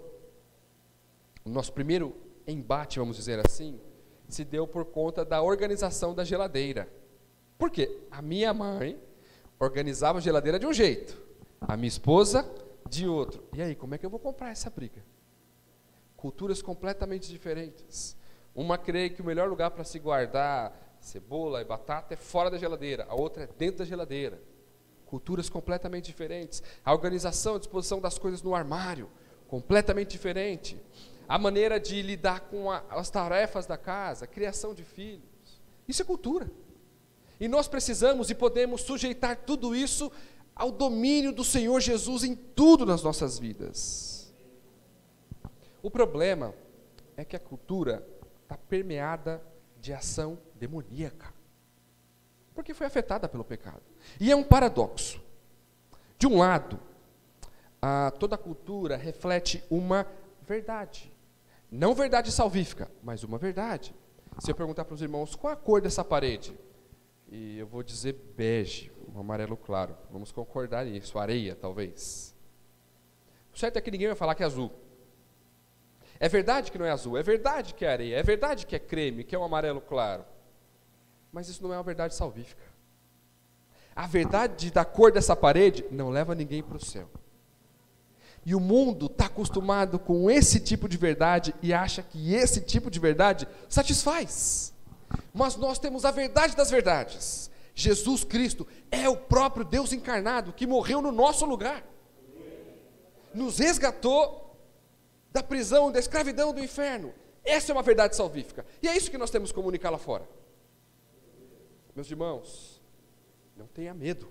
o nosso primeiro embate, vamos dizer assim, se deu por conta da organização da geladeira. Por quê? A minha mãe organizava a geladeira de um jeito, a minha esposa de outro. E aí, como é que eu vou comprar essa briga? Culturas completamente diferentes. Uma crê que o melhor lugar para se guardar cebola e batata é fora da geladeira, a outra é dentro da geladeira. Culturas completamente diferentes. A organização, a disposição das coisas no armário, completamente diferente. A maneira de lidar com as tarefas da casa, a criação de filhos. Isso é cultura. E nós precisamos e podemos sujeitar tudo isso ao domínio do Senhor Jesus em tudo nas nossas vidas. O problema é que a cultura está permeada de ação demoníaca, porque foi afetada pelo pecado. E é um paradoxo. De um lado, toda a cultura reflete uma verdade. Não verdade salvífica, mas uma verdade. Se eu perguntar para os irmãos, qual a cor dessa parede? E eu vou dizer bege, um amarelo claro. Vamos concordar nisso, areia talvez. O certo é que ninguém vai falar que é azul. É verdade que não é azul, é verdade que é areia, é verdade que é creme, que é um amarelo claro. Mas isso não é uma verdade salvífica. A verdade da cor dessa parede não leva ninguém para o céu. E o mundo está acostumado com esse tipo de verdade e acha que esse tipo de verdade satisfaz. Mas nós temos a verdade das verdades. Jesus Cristo é o próprio Deus encarnado que morreu no nosso lugar. Nos resgatou da prisão, da escravidão, do inferno. Essa é uma verdade salvífica. E é isso que nós temos que comunicar lá fora. Meus irmãos, não tenha medo.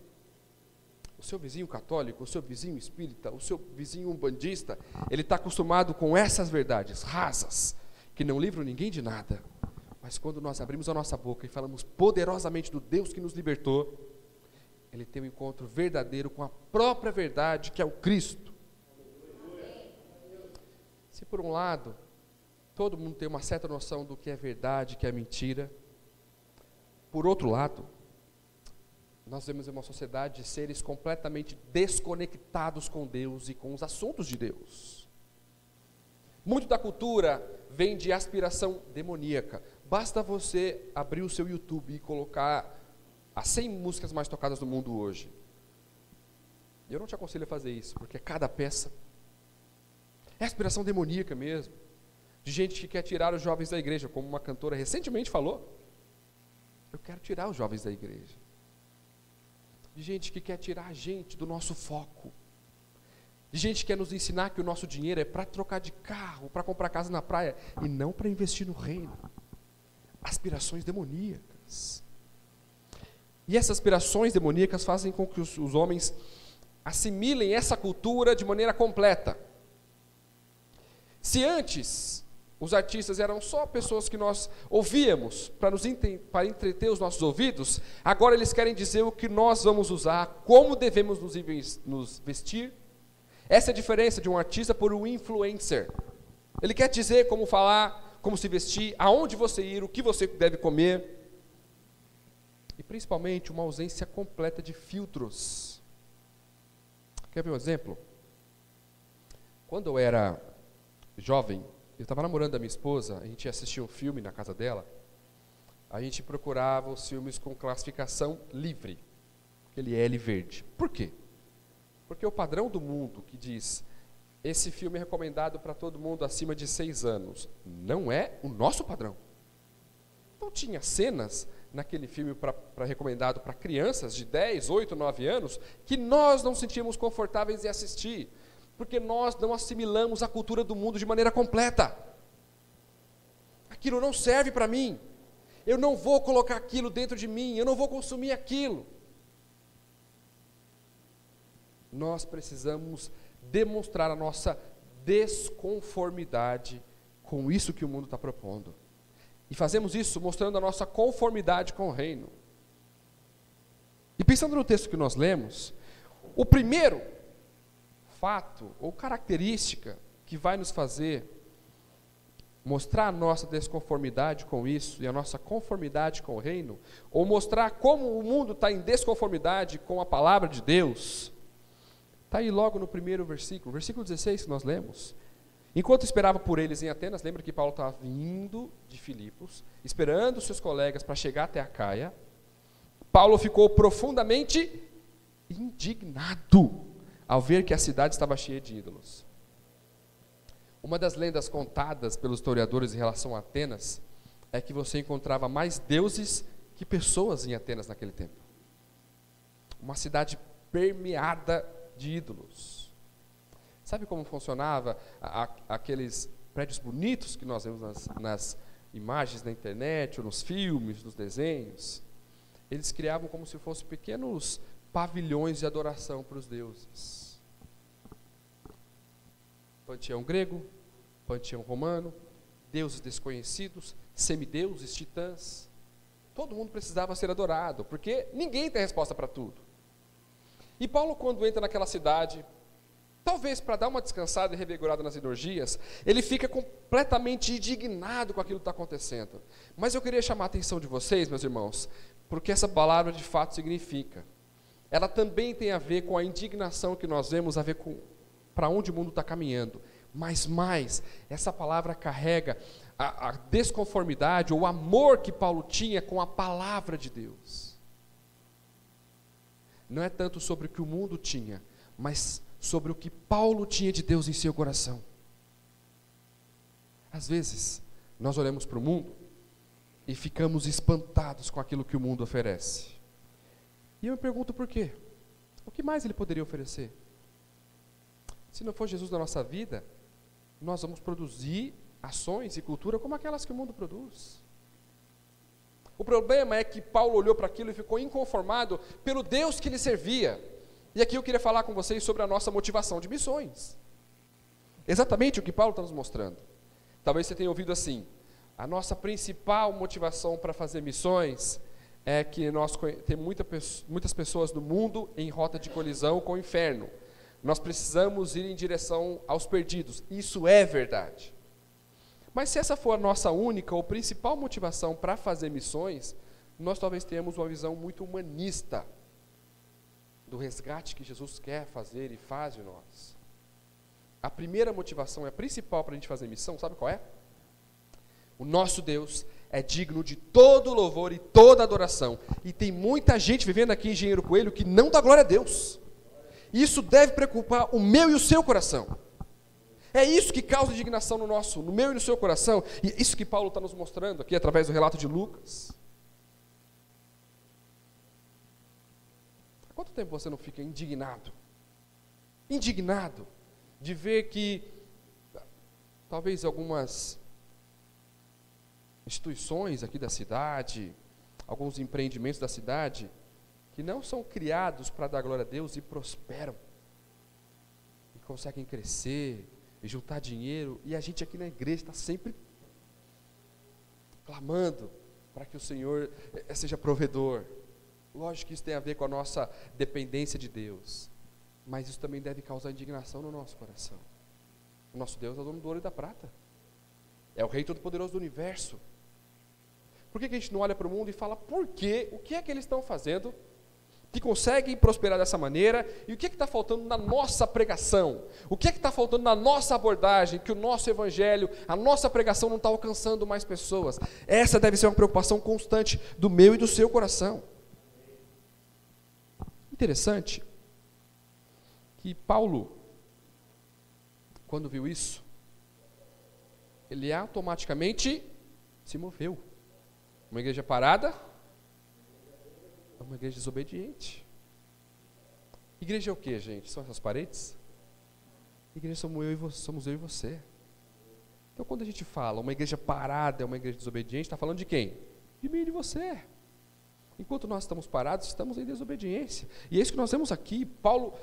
O seu vizinho católico, o seu vizinho espírita, o seu vizinho umbandista, ele está acostumado com essas verdades rasas, que não livram ninguém de nada. Mas quando nós abrimos a nossa boca e falamos poderosamente do Deus que nos libertou, ele tem um encontro verdadeiro com a própria verdade, que é o Cristo. Se por um lado, todo mundo tem uma certa noção do que é verdade, que é mentira, por outro lado, nós vemos uma sociedade de seres completamente desconectados com Deus e com os assuntos de Deus. Muito da cultura vem de aspiração demoníaca. Basta você abrir o seu YouTube e colocar as 100 músicas mais tocadas do mundo hoje. Eu não te aconselho a fazer isso, porque cada peça é aspiração demoníaca mesmo. De gente que quer tirar os jovens da igreja, como uma cantora recentemente falou. Eu quero tirar os jovens da igreja. De gente que quer tirar a gente do nosso foco. De gente que quer nos ensinar que o nosso dinheiro é para trocar de carro, para comprar casa na praia, e não para investir no reino. Aspirações demoníacas. E essas aspirações demoníacas fazem com que os homens assimilem essa cultura de maneira completa. Se antes os artistas eram só pessoas que nós ouvíamos para entreter os nossos ouvidos, agora eles querem dizer o que nós vamos usar, como devemos nos vestir. Essa é a diferença de um artista por um influencer. Ele quer dizer como falar, como se vestir, aonde você ir, o que você deve comer. E principalmente uma ausência completa de filtros. Quer ver um exemplo? Quando eu era jovem, eu estava namorando da minha esposa, a gente assistia um filme na casa dela, a gente procurava os filmes com classificação livre, aquele L verde. Por quê? Porque o padrão do mundo que diz, esse filme é recomendado para todo mundo acima de 6 anos, não é o nosso padrão. Então tinha cenas naquele filme recomendado para crianças de 10, 8, 9 anos, que nós não sentíamos confortáveis em assistir, porque nós não assimilamos a cultura do mundo de maneira completa. Aquilo não serve para mim. Eu não vou colocar aquilo dentro de mim, eu não vou consumir aquilo. Nós precisamos demonstrar a nossa desconformidade com isso que o mundo está propondo. E fazemos isso mostrando a nossa conformidade com o reino. E pensando no texto que nós lemos, o primeiro fato ou característica que vai nos fazer mostrar a nossa desconformidade com isso e a nossa conformidade com o reino, ou mostrar como o mundo está em desconformidade com a palavra de Deus, está aí logo no primeiro versículo 16 que nós lemos. Enquanto esperava por eles em Atenas, lembra que Paulo estava vindo de Filipos, esperando seus colegas para chegar até Acaia, Paulo ficou profundamente indignado ao ver que a cidade estava cheia de ídolos. Uma das lendas contadas pelos historiadores em relação a Atenas é que você encontrava mais deuses que pessoas em Atenas naquele tempo. Uma cidade permeada de ídolos. Sabe como funcionava aqueles prédios bonitos que nós vemos nas imagens na internet, ou nos filmes, nos desenhos? Eles criavam como se fossem pequenos pavilhões de adoração para os deuses. Panteão grego, panteão romano, deuses desconhecidos, semideuses, titãs. Todo mundo precisava ser adorado, porque ninguém tem resposta para tudo. E Paulo, quando entra naquela cidade, talvez para dar uma descansada e revigorada nas energias, ele fica completamente indignado com aquilo que está acontecendo. Mas eu queria chamar a atenção de vocês, meus irmãos, porque essa palavra de fato significa. Ela também tem a ver com a indignação que nós vemos, a ver com para onde o mundo está caminhando. Mas mais, essa palavra carrega a desconformidade, ou o amor que Paulo tinha com a palavra de Deus. Não é tanto sobre o que o mundo tinha, mas sobre o que Paulo tinha de Deus em seu coração. Às vezes, nós olhamos para o mundo e ficamos espantados com aquilo que o mundo oferece. E eu me pergunto por quê? O que mais ele poderia oferecer? Se não for Jesus na nossa vida, nós vamos produzir ações e cultura como aquelas que o mundo produz. O problema é que Paulo olhou para aquilo e ficou inconformado pelo Deus que ele servia. E aqui eu queria falar com vocês sobre a nossa motivação de missões. Exatamente o que Paulo está nos mostrando. Talvez você tenha ouvido assim: a nossa principal motivação para fazer missões é que nós temos muitas pessoas no mundo em rota de colisão com o inferno. Nós precisamos ir em direção aos perdidos. Isso é verdade. Mas se essa for a nossa única ou principal motivação para fazer missões, nós talvez tenhamos uma visão muito humanista do resgate que Jesus quer fazer e faz de nós. A primeira motivação, a principal para a gente fazer missão, sabe qual é? O nosso Deus é digno de todo louvor e toda adoração. E tem muita gente vivendo aqui em Engenheiro Coelho que não dá glória a Deus. Isso deve preocupar o meu e o seu coração. É isso que causa indignação no meu e no seu coração. E isso que Paulo está nos mostrando aqui através do relato de Lucas. Há quanto tempo você não fica indignado? Indignado de ver que talvez algumas instituições aqui da cidade, alguns empreendimentos da cidade, que não são criados para dar glória a Deus e prosperam, e conseguem crescer, e juntar dinheiro, e a gente aqui na igreja está sempre clamando para que o Senhor seja provedor. Lógico que isso tem a ver com a nossa dependência de Deus, mas isso também deve causar indignação no nosso coração. O nosso Deus é o dono do ouro e da prata, é o Rei Todo-Poderoso do universo. Por que a gente não olha para o mundo e fala, por quê? O que é que eles estão fazendo que conseguem prosperar dessa maneira? E o que é que está faltando na nossa pregação? O que é que está faltando na nossa abordagem, que o nosso evangelho, a nossa pregação não está alcançando mais pessoas? Essa deve ser uma preocupação constante do meu e do seu coração. Interessante que Paulo, quando viu isso, ele automaticamente se moveu. Uma igreja parada é uma igreja desobediente. Igreja é o que, gente? São essas paredes? Igreja somos eu e você. Então, quando a gente fala uma igreja parada é uma igreja desobediente, está falando de quem? De mim e de você. Enquanto nós estamos parados, estamos em desobediência. E é isso que nós vemos aqui. Paulo,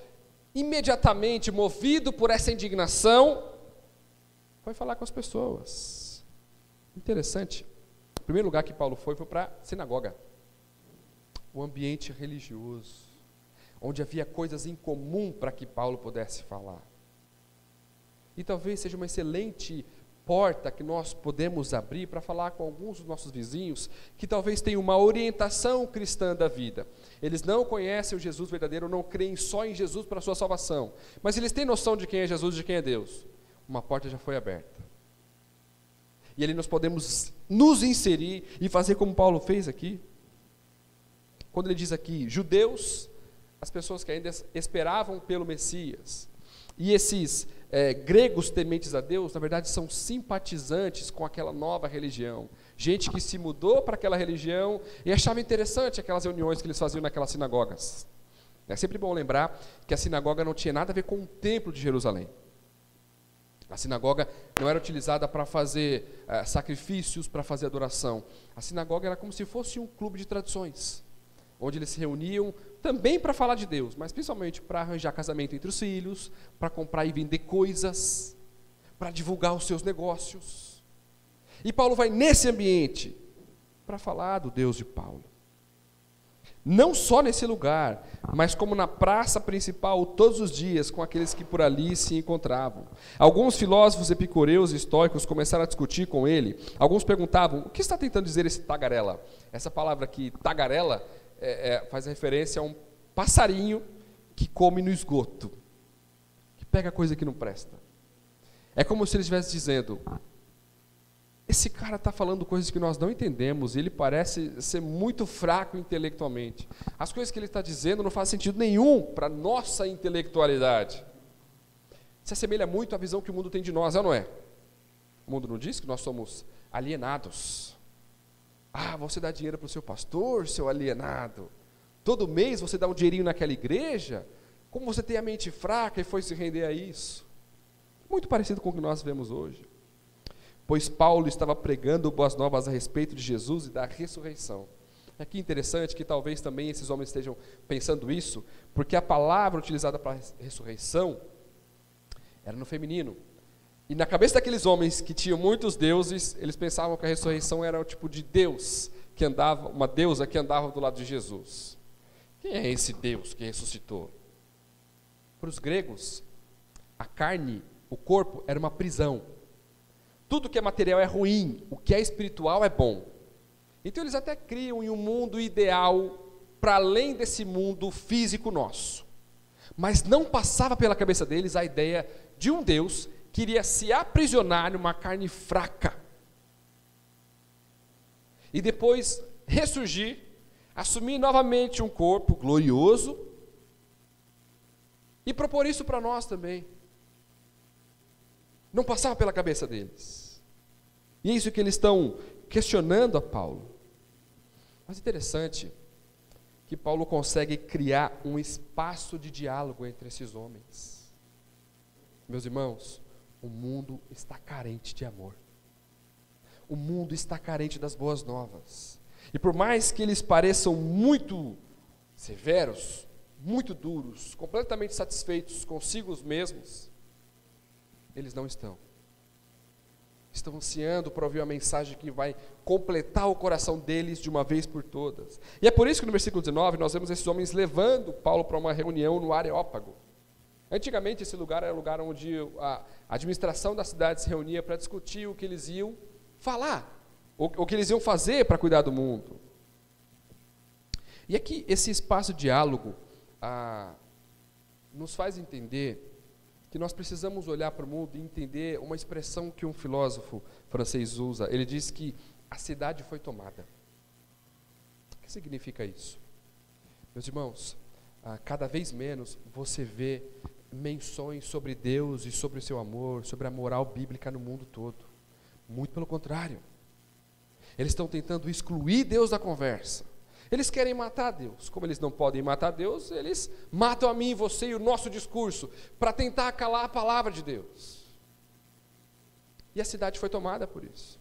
imediatamente movido por essa indignação, foi falar com as pessoas. Interessante. O primeiro lugar que Paulo foi para a sinagoga, o ambiente religioso, onde havia coisas em comum para que Paulo pudesse falar. E talvez seja uma excelente porta que nós podemos abrir para falar com alguns dos nossos vizinhos que talvez tenham uma orientação cristã da vida. Eles não conhecem o Jesus verdadeiro, não creem só em Jesus para a sua salvação, mas eles têm noção de quem é Jesus e de quem é Deus. Uma porta já foi aberta. E ali nós podemos nos inserir e fazer como Paulo fez aqui. Quando ele diz aqui, judeus, as pessoas que ainda esperavam pelo Messias, e esses gregos tementes a Deus, na verdade são simpatizantes com aquela nova religião, gente que se mudou para aquela religião e achava interessante aquelas reuniões que eles faziam naquelas sinagogas. É sempre bom lembrar que a sinagoga não tinha nada a ver com o templo de Jerusalém. A sinagoga não era utilizada para fazer sacrifícios, para fazer adoração. A sinagoga era como se fosse um clube de tradições, onde eles se reuniam também para falar de Deus, mas principalmente para arranjar casamento entre os filhos, para comprar e vender coisas, para divulgar os seus negócios. E Paulo vai nesse ambiente para falar do Deus de Paulo. Não só nesse lugar, mas como na praça principal todos os dias com aqueles que por ali se encontravam. Alguns filósofos epicureus e estoicos começaram a discutir com ele. Alguns perguntavam, o que está tentando dizer esse tagarela? Essa palavra aqui, tagarela, faz referência a um passarinho que come no esgoto, que pega coisa que não presta. É como se ele estivesse dizendo, esse cara está falando coisas que nós não entendemos, e ele parece ser muito fraco intelectualmente. As coisas que ele está dizendo não fazem sentido nenhum para a nossa intelectualidade. Se assemelha muito à visão que o mundo tem de nós, não é? O mundo não diz que nós somos alienados. Ah, você dá dinheiro para o seu pastor, seu alienado. Todo mês você dá um dinheirinho naquela igreja. Como você tem a mente fraca e foi se render a isso? Muito parecido com o que nós vemos hoje. Pois Paulo estava pregando boas novas a respeito de Jesus e da ressurreição. É aqui interessante que talvez também esses homens estejam pensando isso, porque a palavra utilizada para ressurreição era no feminino. E na cabeça daqueles homens que tinham muitos deuses, eles pensavam que a ressurreição era o tipo de Deus que andava, uma deusa que andava do lado de Jesus. Quem é esse Deus que ressuscitou? Para os gregos, a carne, o corpo, era uma prisão. Tudo que é material é ruim, o que é espiritual é bom. Então eles até criam em um mundo ideal para além desse mundo físico nosso. Mas não passava pela cabeça deles a ideia de um Deus que iria se aprisionar numa carne fraca. E depois ressurgir, assumir novamente um corpo glorioso e propor isso para nós também. Não passava pela cabeça deles. E é isso que eles estão questionando a Paulo. Mas interessante que Paulo consegue criar um espaço de diálogo entre esses homens. Meus irmãos, o mundo está carente de amor. O mundo está carente das boas novas. E por mais que eles pareçam muito severos, muito duros, completamente satisfeitos consigo mesmos, eles não estão. Estão ansiando para ouvir uma mensagem que vai completar o coração deles de uma vez por todas. E é por isso que no versículo 19 nós vemos esses homens levando Paulo para uma reunião no Areópago. Antigamente esse lugar era o lugar onde a administração da cidade se reunia para discutir o que eles iam falar, o que eles iam fazer para cuidar do mundo. E aqui esse espaço de diálogo nos faz entender que nós precisamos olhar para o mundo e entender uma expressão que um filósofo francês usa. Ele diz que a cidade foi tomada. O que significa isso? Meus irmãos, cada vez menos você vê menções sobre Deus e sobre o seu amor, sobre a moral bíblica no mundo todo. Muito pelo contrário. Eles estão tentando excluir Deus da conversa. Eles querem matar Deus. Como eles não podem matar Deus, eles matam a mim, você e o nosso discurso, para tentar calar a palavra de Deus. E a cidade foi tomada por isso.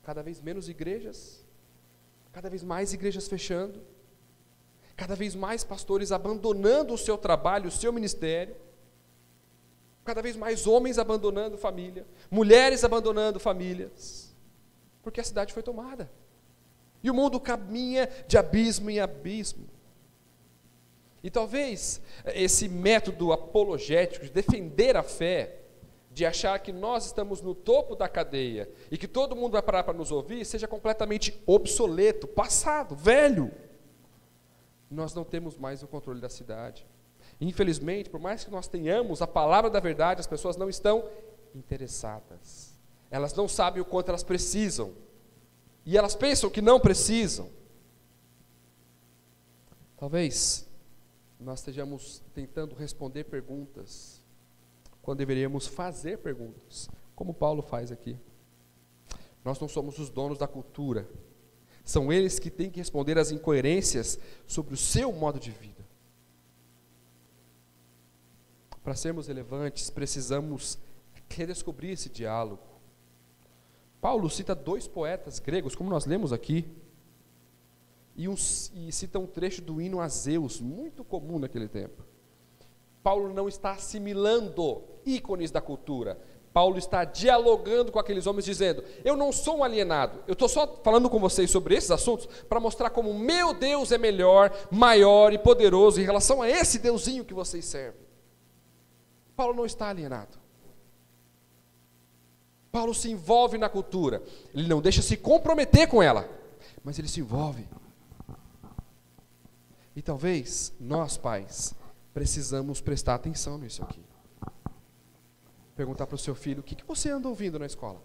Cada vez menos igrejas, cada vez mais igrejas fechando, cada vez mais pastores abandonando o seu trabalho, o seu ministério, cada vez mais homens abandonando família, mulheres abandonando famílias, porque a cidade foi tomada. E o mundo caminha de abismo em abismo. E talvez esse método apologético de defender a fé, de achar que nós estamos no topo da cadeia e que todo mundo vai parar para nos ouvir, seja completamente obsoleto, passado, velho. Nós não temos mais o controle da cidade. Infelizmente, por mais que nós tenhamos a palavra da verdade, as pessoas não estão interessadas. Elas não sabem o quanto elas precisam. E elas pensam que não precisam. Talvez nós estejamos tentando responder perguntas, quando deveríamos fazer perguntas, como Paulo faz aqui. Nós não somos os donos da cultura. São eles que têm que responder às incoerências sobre o seu modo de vida. Para sermos relevantes, precisamos redescobrir esse diálogo. Paulo cita 2 poetas gregos, como nós lemos aqui, e cita um trecho do hino a Zeus, muito comum naquele tempo. Paulo não está assimilando ícones da cultura. Paulo está dialogando com aqueles homens, dizendo: eu não sou um alienado, eu estou só falando com vocês sobre esses assuntos para mostrar como meu Deus é melhor, maior e poderoso em relação a esse Deusinho que vocês servem. Paulo não está alienado. Paulo se envolve na cultura, ele não deixa se comprometer com ela, mas ele se envolve. E talvez nós, pais, precisamos prestar atenção nisso aqui. Perguntar para o seu filho: o que você anda ouvindo na escola?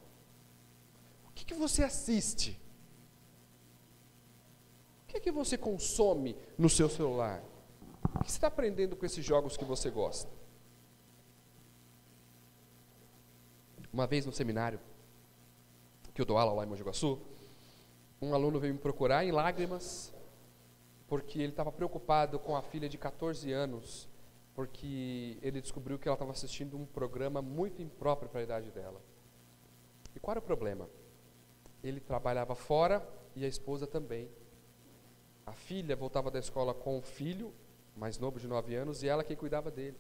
O que você assiste? O que você consome no seu celular? O que você está aprendendo com esses jogos que você gosta? Uma vez no seminário, que eu dou aula lá em Mogi Guaçu, um aluno veio me procurar em lágrimas, porque ele estava preocupado com a filha de 14 anos, porque ele descobriu que ela estava assistindo um programa muito impróprio para a idade dela. E qual era o problema? Ele trabalhava fora e a esposa também. A filha voltava da escola com o filho, mais novo de 9 anos, e ela quem cuidava dele.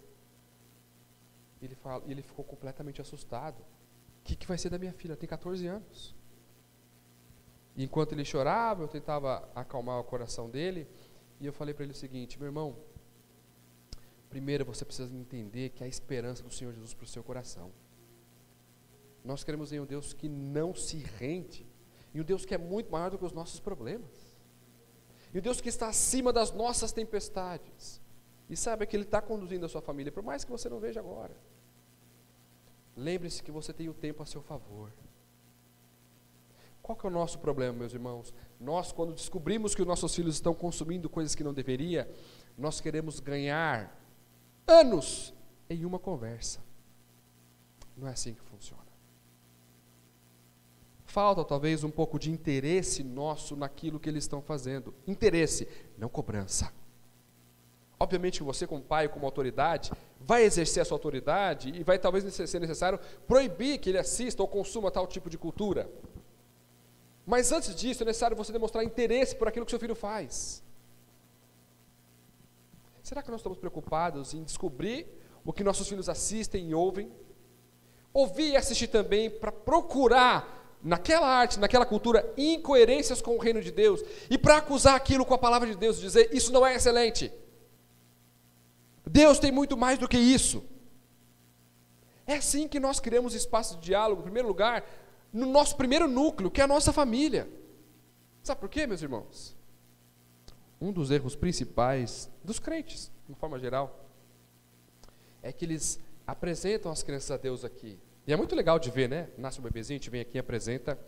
Ele ficou completamente assustado. O que vai ser da minha filha? Ela tem 14 anos. E enquanto ele chorava, eu tentava acalmar o coração dele, e eu falei para ele o seguinte: meu irmão, primeiro você precisa entender que há esperança do Senhor Jesus para o seu coração. Nós queremos em um Deus que não se rende, e um Deus que é muito maior do que os nossos problemas, e um Deus que está acima das nossas tempestades, e sabe que Ele está conduzindo a sua família, por mais que você não veja agora. Lembre-se que você tem o tempo a seu favor. Qual que é o nosso problema, meus irmãos? Nós, quando descobrimos que os nossos filhos estão consumindo coisas que não deveria, nós queremos ganhar anos em uma conversa. Não é assim que funciona. Falta talvez um pouco de interesse nosso naquilo que eles estão fazendo. Interesse, não cobrança. Obviamente que você, como pai, como autoridade, vai exercer a sua autoridade e vai talvez ser necessário proibir que ele assista ou consuma tal tipo de cultura. Mas antes disso, é necessário você demonstrar interesse por aquilo que seu filho faz. Será que nós estamos preocupados em descobrir o que nossos filhos assistem e ouvem? ouvir e assistir também para procurar, naquela arte, naquela cultura, incoerências com o reino de Deus, e para acusar aquilo com a palavra de Deus, dizer, isso não é excelente. Deus tem muito mais do que isso. É assim que nós criamos espaço de diálogo, em primeiro lugar, no nosso primeiro núcleo, que é a nossa família. Sabe por quê, meus irmãos? Um dos erros principais dos crentes, de uma forma geral, é que eles apresentam as crianças a Deus aqui. E é muito legal de ver, né? Nasce um bebezinho, a gente vem aqui e apresenta.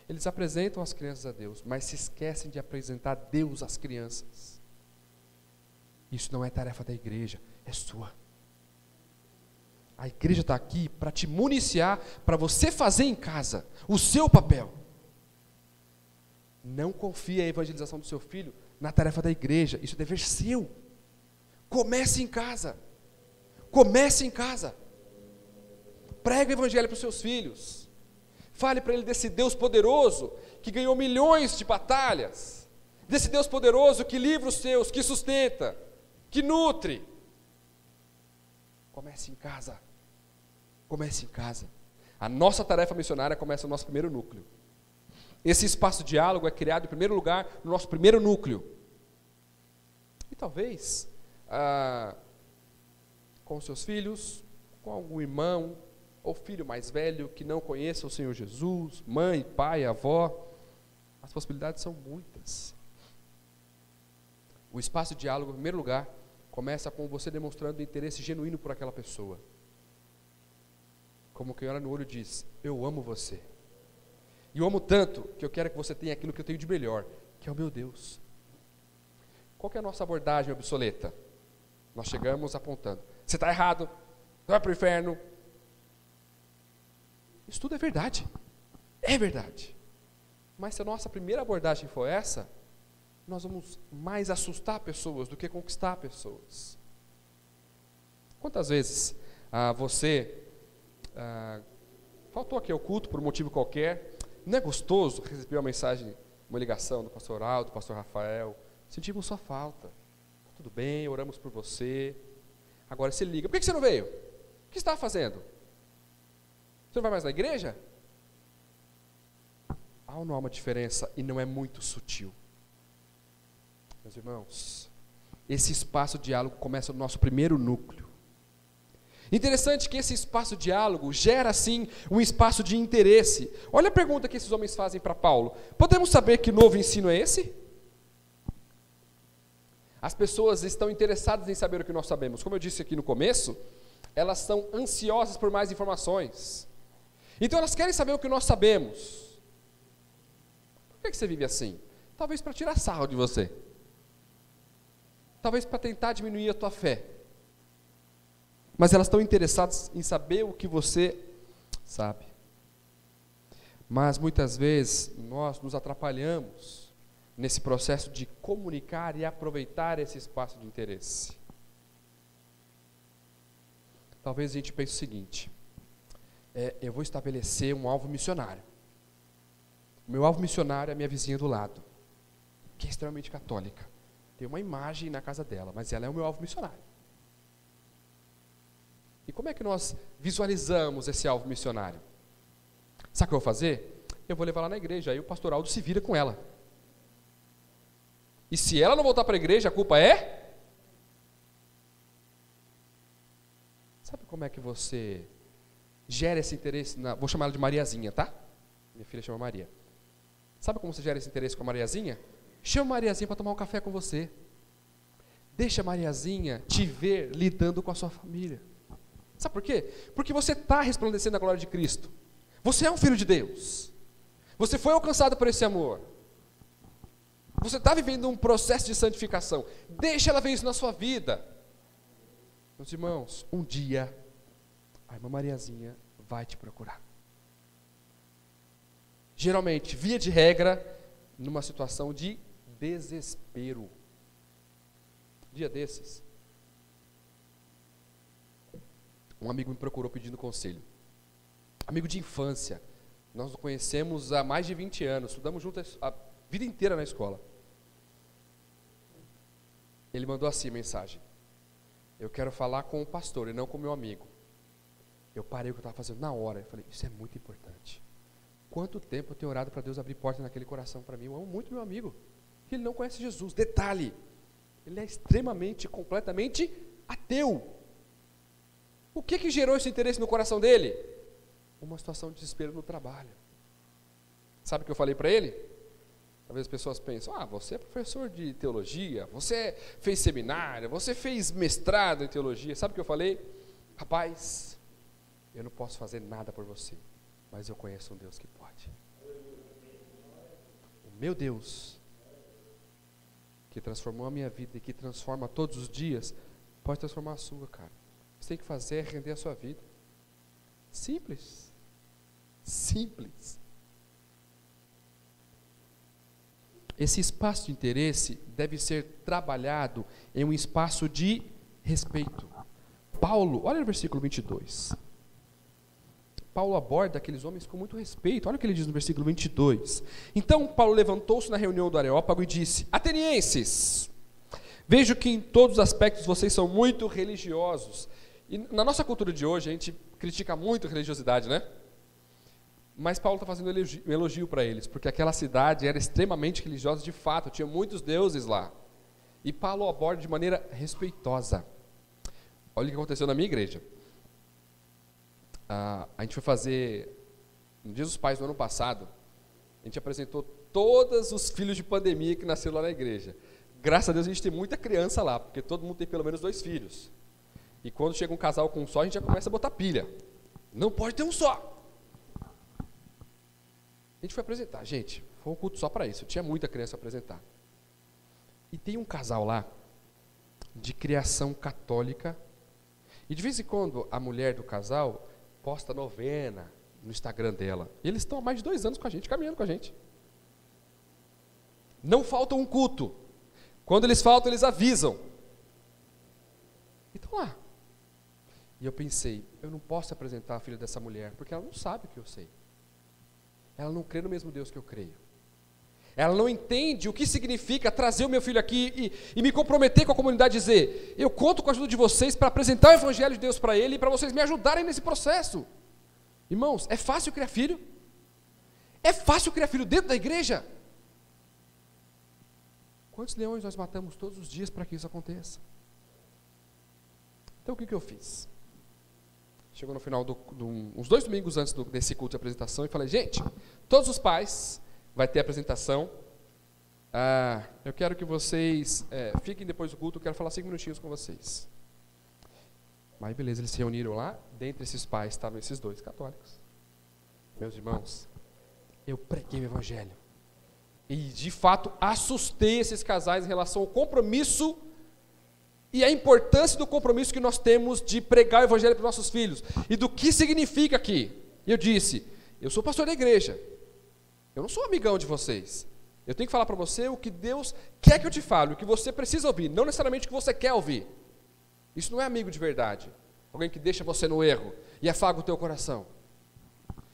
Eles apresentam as crianças a Deus, mas se esquecem de apresentar Deus às crianças. Isso não é tarefa da igreja, é sua. A igreja está aqui para te municiar, para você fazer em casa o seu papel. Não confie a evangelização do seu filho na tarefa da igreja, isso é dever seu. Comece em casa. Comece em casa. Pregue o evangelho para os seus filhos. Fale para ele desse Deus poderoso que ganhou milhões de batalhas. Desse Deus poderoso que livra os seus, que sustenta, que nutre. Comece em casa. Comece em casa. A nossa tarefa missionária começa no nosso primeiro núcleo. Esse espaço de diálogo é criado em primeiro lugar no nosso primeiro núcleo. E talvez com seus filhos, com algum irmão ou filho mais velho que não conheça o Senhor Jesus, mãe, pai, avó, as possibilidades são muitas. O espaço de diálogo, em primeiro lugar, começa com você demonstrando interesse genuíno por aquela pessoa. Como quem olha no olho diz, eu amo você. E eu amo tanto que eu quero que você tenha aquilo que eu tenho de melhor, que é o meu Deus. Qual que é a nossa abordagem obsoleta? Nós chegamos apontando, você está errado, vai para o inferno. Isso tudo é verdade. É verdade. Mas se a nossa primeira abordagem for essa, nós vamos mais assustar pessoas do que conquistar pessoas. Quantas vezes você faltou aqui ao culto por um motivo qualquer, não é gostoso receber uma mensagem, uma ligação do pastor Aldo, do pastor Rafael, sentimos sua falta, tá tudo bem, oramos por você, agora você liga, por que você não veio? O que você estava fazendo? Você não vai mais na igreja? Há ou não há uma diferença e não é muito sutil? Meus irmãos, esse espaço de diálogo começa no nosso primeiro núcleo. Interessante que esse espaço de diálogo gera, sim, um espaço de interesse. Olha a pergunta que esses homens fazem para Paulo. Podemos saber que novo ensino é esse? As pessoas estão interessadas em saber o que nós sabemos. Como eu disse aqui no começo, elas são ansiosas por mais informações. Então elas querem saber o que nós sabemos. Por que você vive assim? Talvez para tirar sarro de você. Talvez para tentar diminuir a tua fé. Mas elas estão interessadas em saber o que você sabe. Mas muitas vezes nós nos atrapalhamos nesse processo de comunicar e aproveitar esse espaço de interesse. Talvez a gente pense o seguinte, eu vou estabelecer um alvo missionário. O meu alvo missionário é a minha vizinha do lado, que é extremamente católica. Tem uma imagem na casa dela, mas ela é o meu alvo missionário. E como é que nós visualizamos esse alvo missionário? Sabe o que eu vou fazer? Eu vou levar lá na igreja, aí o pastor Aldo se vira com ela. E se ela não voltar para a igreja, a culpa é? Sabe como é que você gera esse interesse? Vou chamar ela de Mariazinha, tá? Minha filha chama Maria. Sabe como você gera esse interesse com a Mariazinha? Chama a Mariazinha para tomar um café com você. Deixa a Mariazinha te ver lidando com a sua família. Sabe por quê? Porque você está resplandecendo a glória de Cristo. Você é um filho de Deus. Você foi alcançado por esse amor. Você está vivendo um processo de santificação. Deixa ela ver isso na sua vida. Meus irmãos, um dia a irmã Mariazinha vai te procurar. Geralmente, via de regra, numa situação de desespero. Dia desses, um amigo me procurou pedindo conselho. Amigo de infância. Nós nos conhecemos há mais de 20 anos. Estudamos juntos a vida inteira na escola. Ele mandou assim a mensagem. Eu quero falar com o pastor e não com o meu amigo. Eu parei o que eu estava fazendo na hora. Eu falei, isso é muito importante. Quanto tempo eu tenho orado para Deus abrir porta naquele coração para mim? Eu amo muito meu amigo. Ele não conhece Jesus. Detalhe, ele é extremamente, completamente ateu. O que gerou esse interesse no coração dele? Uma situação de desespero no trabalho. Sabe o que eu falei para ele? Talvez as pessoas pensem, você é professor de teologia, você fez seminário, você fez mestrado em teologia. Sabe o que eu falei? Rapaz, eu não posso fazer nada por você, mas eu conheço um Deus que pode. O meu Deus, que transformou a minha vida e que transforma todos os dias, pode transformar a sua, cara. O que você tem que fazer é render a sua vida. Simples. Simples. Esse espaço de interesse deve ser trabalhado em um espaço de respeito. Paulo, olha no versículo 22. Paulo aborda aqueles homens com muito respeito. Olha o que ele diz no versículo 22. Então Paulo levantou-se na reunião do Areópago e disse: Atenienses, vejo que em todos os aspectos vocês são muito religiosos. E na nossa cultura de hoje a gente critica muito a religiosidade, né? Mas Paulo está fazendo um elogio para eles, porque aquela cidade era extremamente religiosa de fato, tinha muitos deuses lá. E Paulo aborda de maneira respeitosa. Olha o que aconteceu na minha igreja. A gente foi fazer, no Dia dos Pais do ano passado, a gente apresentou todos os filhos de pandemia que nasceram lá na igreja. Graças a Deus a gente tem muita criança lá, porque todo mundo tem pelo menos 2 filhos. E quando chega um casal com um só, a gente já começa a botar pilha. Não pode ter um só. A gente foi apresentar, gente, foi um culto só para isso, tinha muita criança a apresentar. E tem um casal lá, de criação católica, e de vez em quando a mulher do casal posta novena no Instagram dela. E eles estão há mais de 2 anos com a gente, caminhando com a gente. Não falta um culto. Quando eles faltam, eles avisam. E estão lá. E eu pensei, eu não posso apresentar a filha dessa mulher, porque ela não sabe o que eu sei. Ela não crê no mesmo Deus que eu creio. Ela não entende o que significa trazer o meu filho aqui e me comprometer com a comunidade, dizer, eu conto com a ajuda de vocês para apresentar o Evangelho de Deus para ele e para vocês me ajudarem nesse processo. Irmãos, é fácil criar filho? É fácil criar filho dentro da igreja? Quantos leões nós matamos todos os dias para que isso aconteça? Então o que eu fiz? Chegou no final, uns 2 domingos antes desse culto de apresentação, e falei, gente, todos os pais vai ter apresentação. Eu quero que vocês fiquem depois do culto, eu quero falar 5 minutinhos com vocês. Mas beleza, eles se reuniram lá, dentre esses pais estavam esses 2 católicos. Meus irmãos, eu preguei o Evangelho. E de fato assustei esses casais em relação ao compromisso e a importância do compromisso que nós temos de pregar o Evangelho para os nossos filhos. E do que significa aqui. E eu disse, eu sou pastor da igreja. Eu não sou amigão de vocês. Eu tenho que falar para você o que Deus quer que eu te fale, o que você precisa ouvir, não necessariamente o que você quer ouvir. Isso não é amigo de verdade. Alguém que deixa você no erro e afaga o teu coração.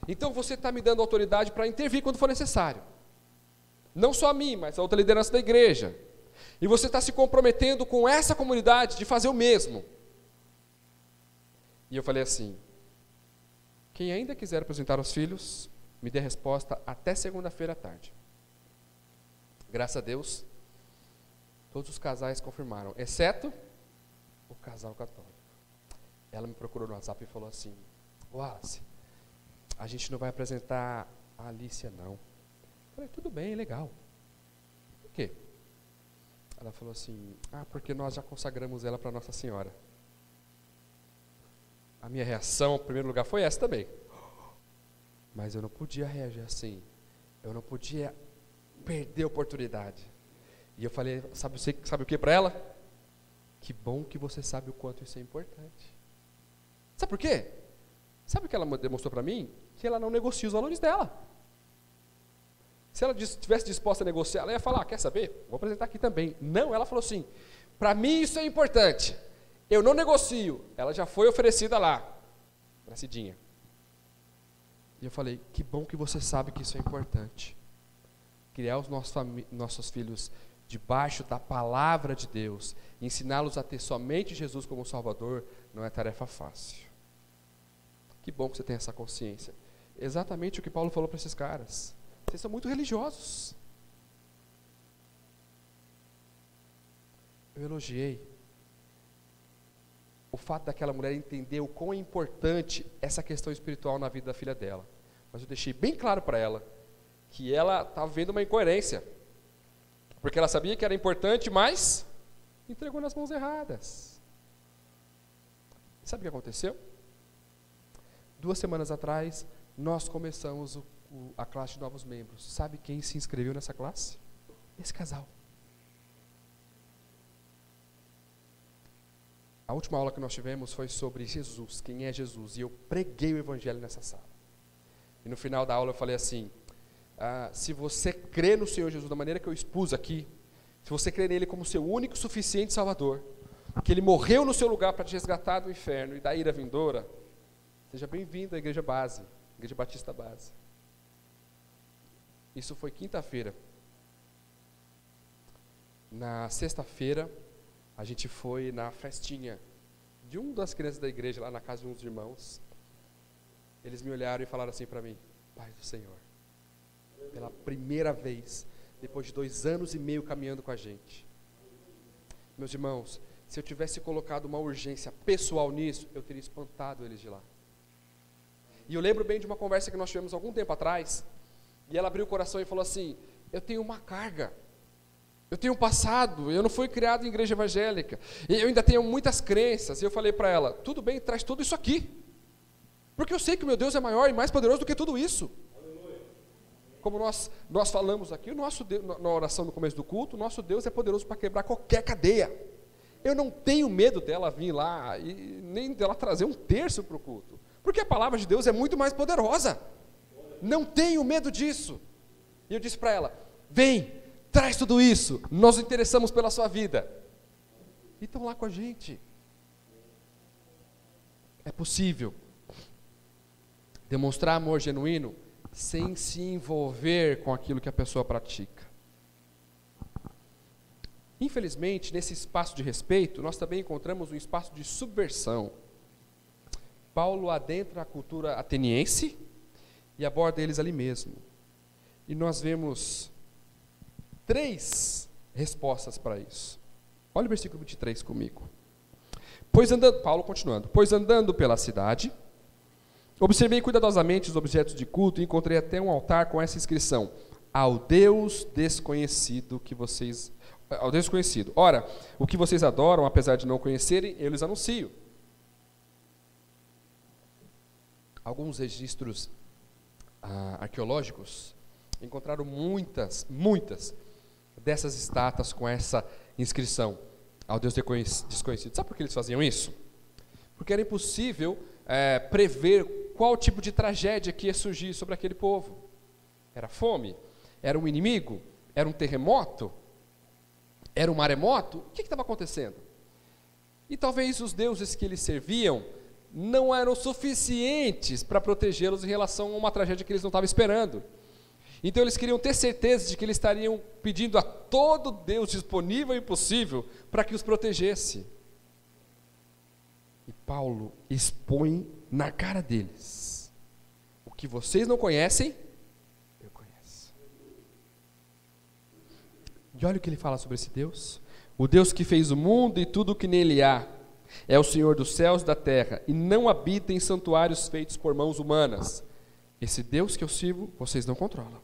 Então você está me dando autoridade para intervir quando for necessário. Não só a mim, mas a outra liderança da igreja. E você está se comprometendo com essa comunidade de fazer o mesmo. E eu falei assim, quem ainda quiser apresentar os filhos, me dê a resposta até segunda-feira à tarde. Graças a Deus, todos os casais confirmaram, exceto o casal católico. Ela me procurou no WhatsApp e falou assim, Wallace, a gente não vai apresentar a Alicia não. Eu falei, tudo bem, legal. Por quê? Ela falou assim, porque nós já consagramos ela para Nossa Senhora. A minha reação, em primeiro lugar, foi essa também. Mas eu não podia reagir assim. Eu não podia perder a oportunidade. E eu falei, sabe o que para ela? Que bom que você sabe o quanto isso é importante. Sabe por quê? Sabe o que ela demonstrou para mim? Que ela não negocia os valores dela. Se ela estivesse disposta a negociar, ela ia falar, quer saber? Vou apresentar aqui também. Não, ela falou assim, para mim isso é importante. Eu não negocio. Ela já foi oferecida lá, para Cidinha. E eu falei, que bom que você sabe que isso é importante. Criar os nossos filhos debaixo da palavra de Deus, ensiná-los a ter somente Jesus como Salvador, não é tarefa fácil. Que bom que você tem essa consciência. Exatamente o que Paulo falou para esses caras. Vocês são muito religiosos. Eu elogiei o fato daquela mulher entender o quão é importante essa questão espiritual na vida da filha dela. Mas eu deixei bem claro para ela que ela estava vendo uma incoerência. Porque ela sabia que era importante, mas entregou nas mãos erradas. Sabe o que aconteceu? 2 semanas atrás, nós começamos a classe de novos membros. Sabe quem se inscreveu nessa classe? Esse casal. A última aula que nós tivemos foi sobre Jesus, quem é Jesus. E eu preguei o evangelho nessa sala. E no final da aula eu falei assim, se você crê no Senhor Jesus da maneira que eu expus aqui, se você crê nele como seu único e suficiente Salvador, que ele morreu no seu lugar para te resgatar do inferno e da ira vindoura, seja bem-vindo à Igreja Base, Igreja Batista Base. Isso foi quinta-feira. Na sexta-feira, a gente foi na festinha de uma das crianças da igreja, lá na casa de uns irmãos. Eles me olharam e falaram assim para mim, Pai do Senhor, pela primeira vez, depois de 2 anos e meio caminhando com a gente. Meus irmãos, se eu tivesse colocado uma urgência pessoal nisso, eu teria espantado eles de lá. E eu lembro bem de uma conversa que nós tivemos algum tempo atrás, e ela abriu o coração e falou assim, eu tenho uma carga, eu tenho um passado, eu não fui criado em igreja evangélica, eu ainda tenho muitas crenças. E eu falei para ela, tudo bem, traz tudo isso aqui, porque eu sei que o meu Deus é maior e mais poderoso do que tudo isso. Como nós falamos aqui, o nosso Deus, na oração no começo do culto, o nosso Deus é poderoso para quebrar qualquer cadeia. Eu não tenho medo dela vir lá, e nem dela trazer 1/3 para o culto, porque a palavra de Deus é muito mais poderosa. Não tenho medo disso. E eu disse para ela, vem, traz tudo isso, nós nos interessamos pela sua vida. E estão lá com a gente. É possível demonstrar amor genuíno sem se envolver com aquilo que a pessoa pratica. Infelizmente, nesse espaço de respeito, nós também encontramos um espaço de subversão. Paulo adentra a cultura ateniense e aborda eles ali mesmo. E nós vemos 3 respostas para isso. Olha o versículo 23 comigo. Paulo continuando, pois andando pela cidade, observei cuidadosamente os objetos de culto e encontrei até um altar com essa inscrição, ao Deus desconhecido ao Deus desconhecido. Ora, o que vocês adoram, apesar de não conhecerem, eu lhes anuncio. Alguns registros arqueológicos encontraram muitas dessas estátuas com essa inscrição, ao Deus desconhecido. Sabe por que eles faziam isso? Porque era impossível prever qual tipo de tragédia que ia surgir sobre aquele povo. Era fome? Era um inimigo? Era um terremoto? Era um maremoto? O que estava acontecendo? E talvez os deuses que eles serviam não eram suficientes para protegê-los em relação a uma tragédia que eles não estavam esperando. Então eles queriam ter certeza de que eles estariam pedindo a todo Deus disponível e possível para que os protegesse. E Paulo expõe na cara deles: o que vocês não conhecem, eu conheço. E olha o que ele fala sobre esse Deus. O Deus que fez o mundo e tudo o que nele há, é o Senhor dos céus e da terra, e não habita em santuários feitos por mãos humanas. Esse Deus que eu sirvo, vocês não controlam.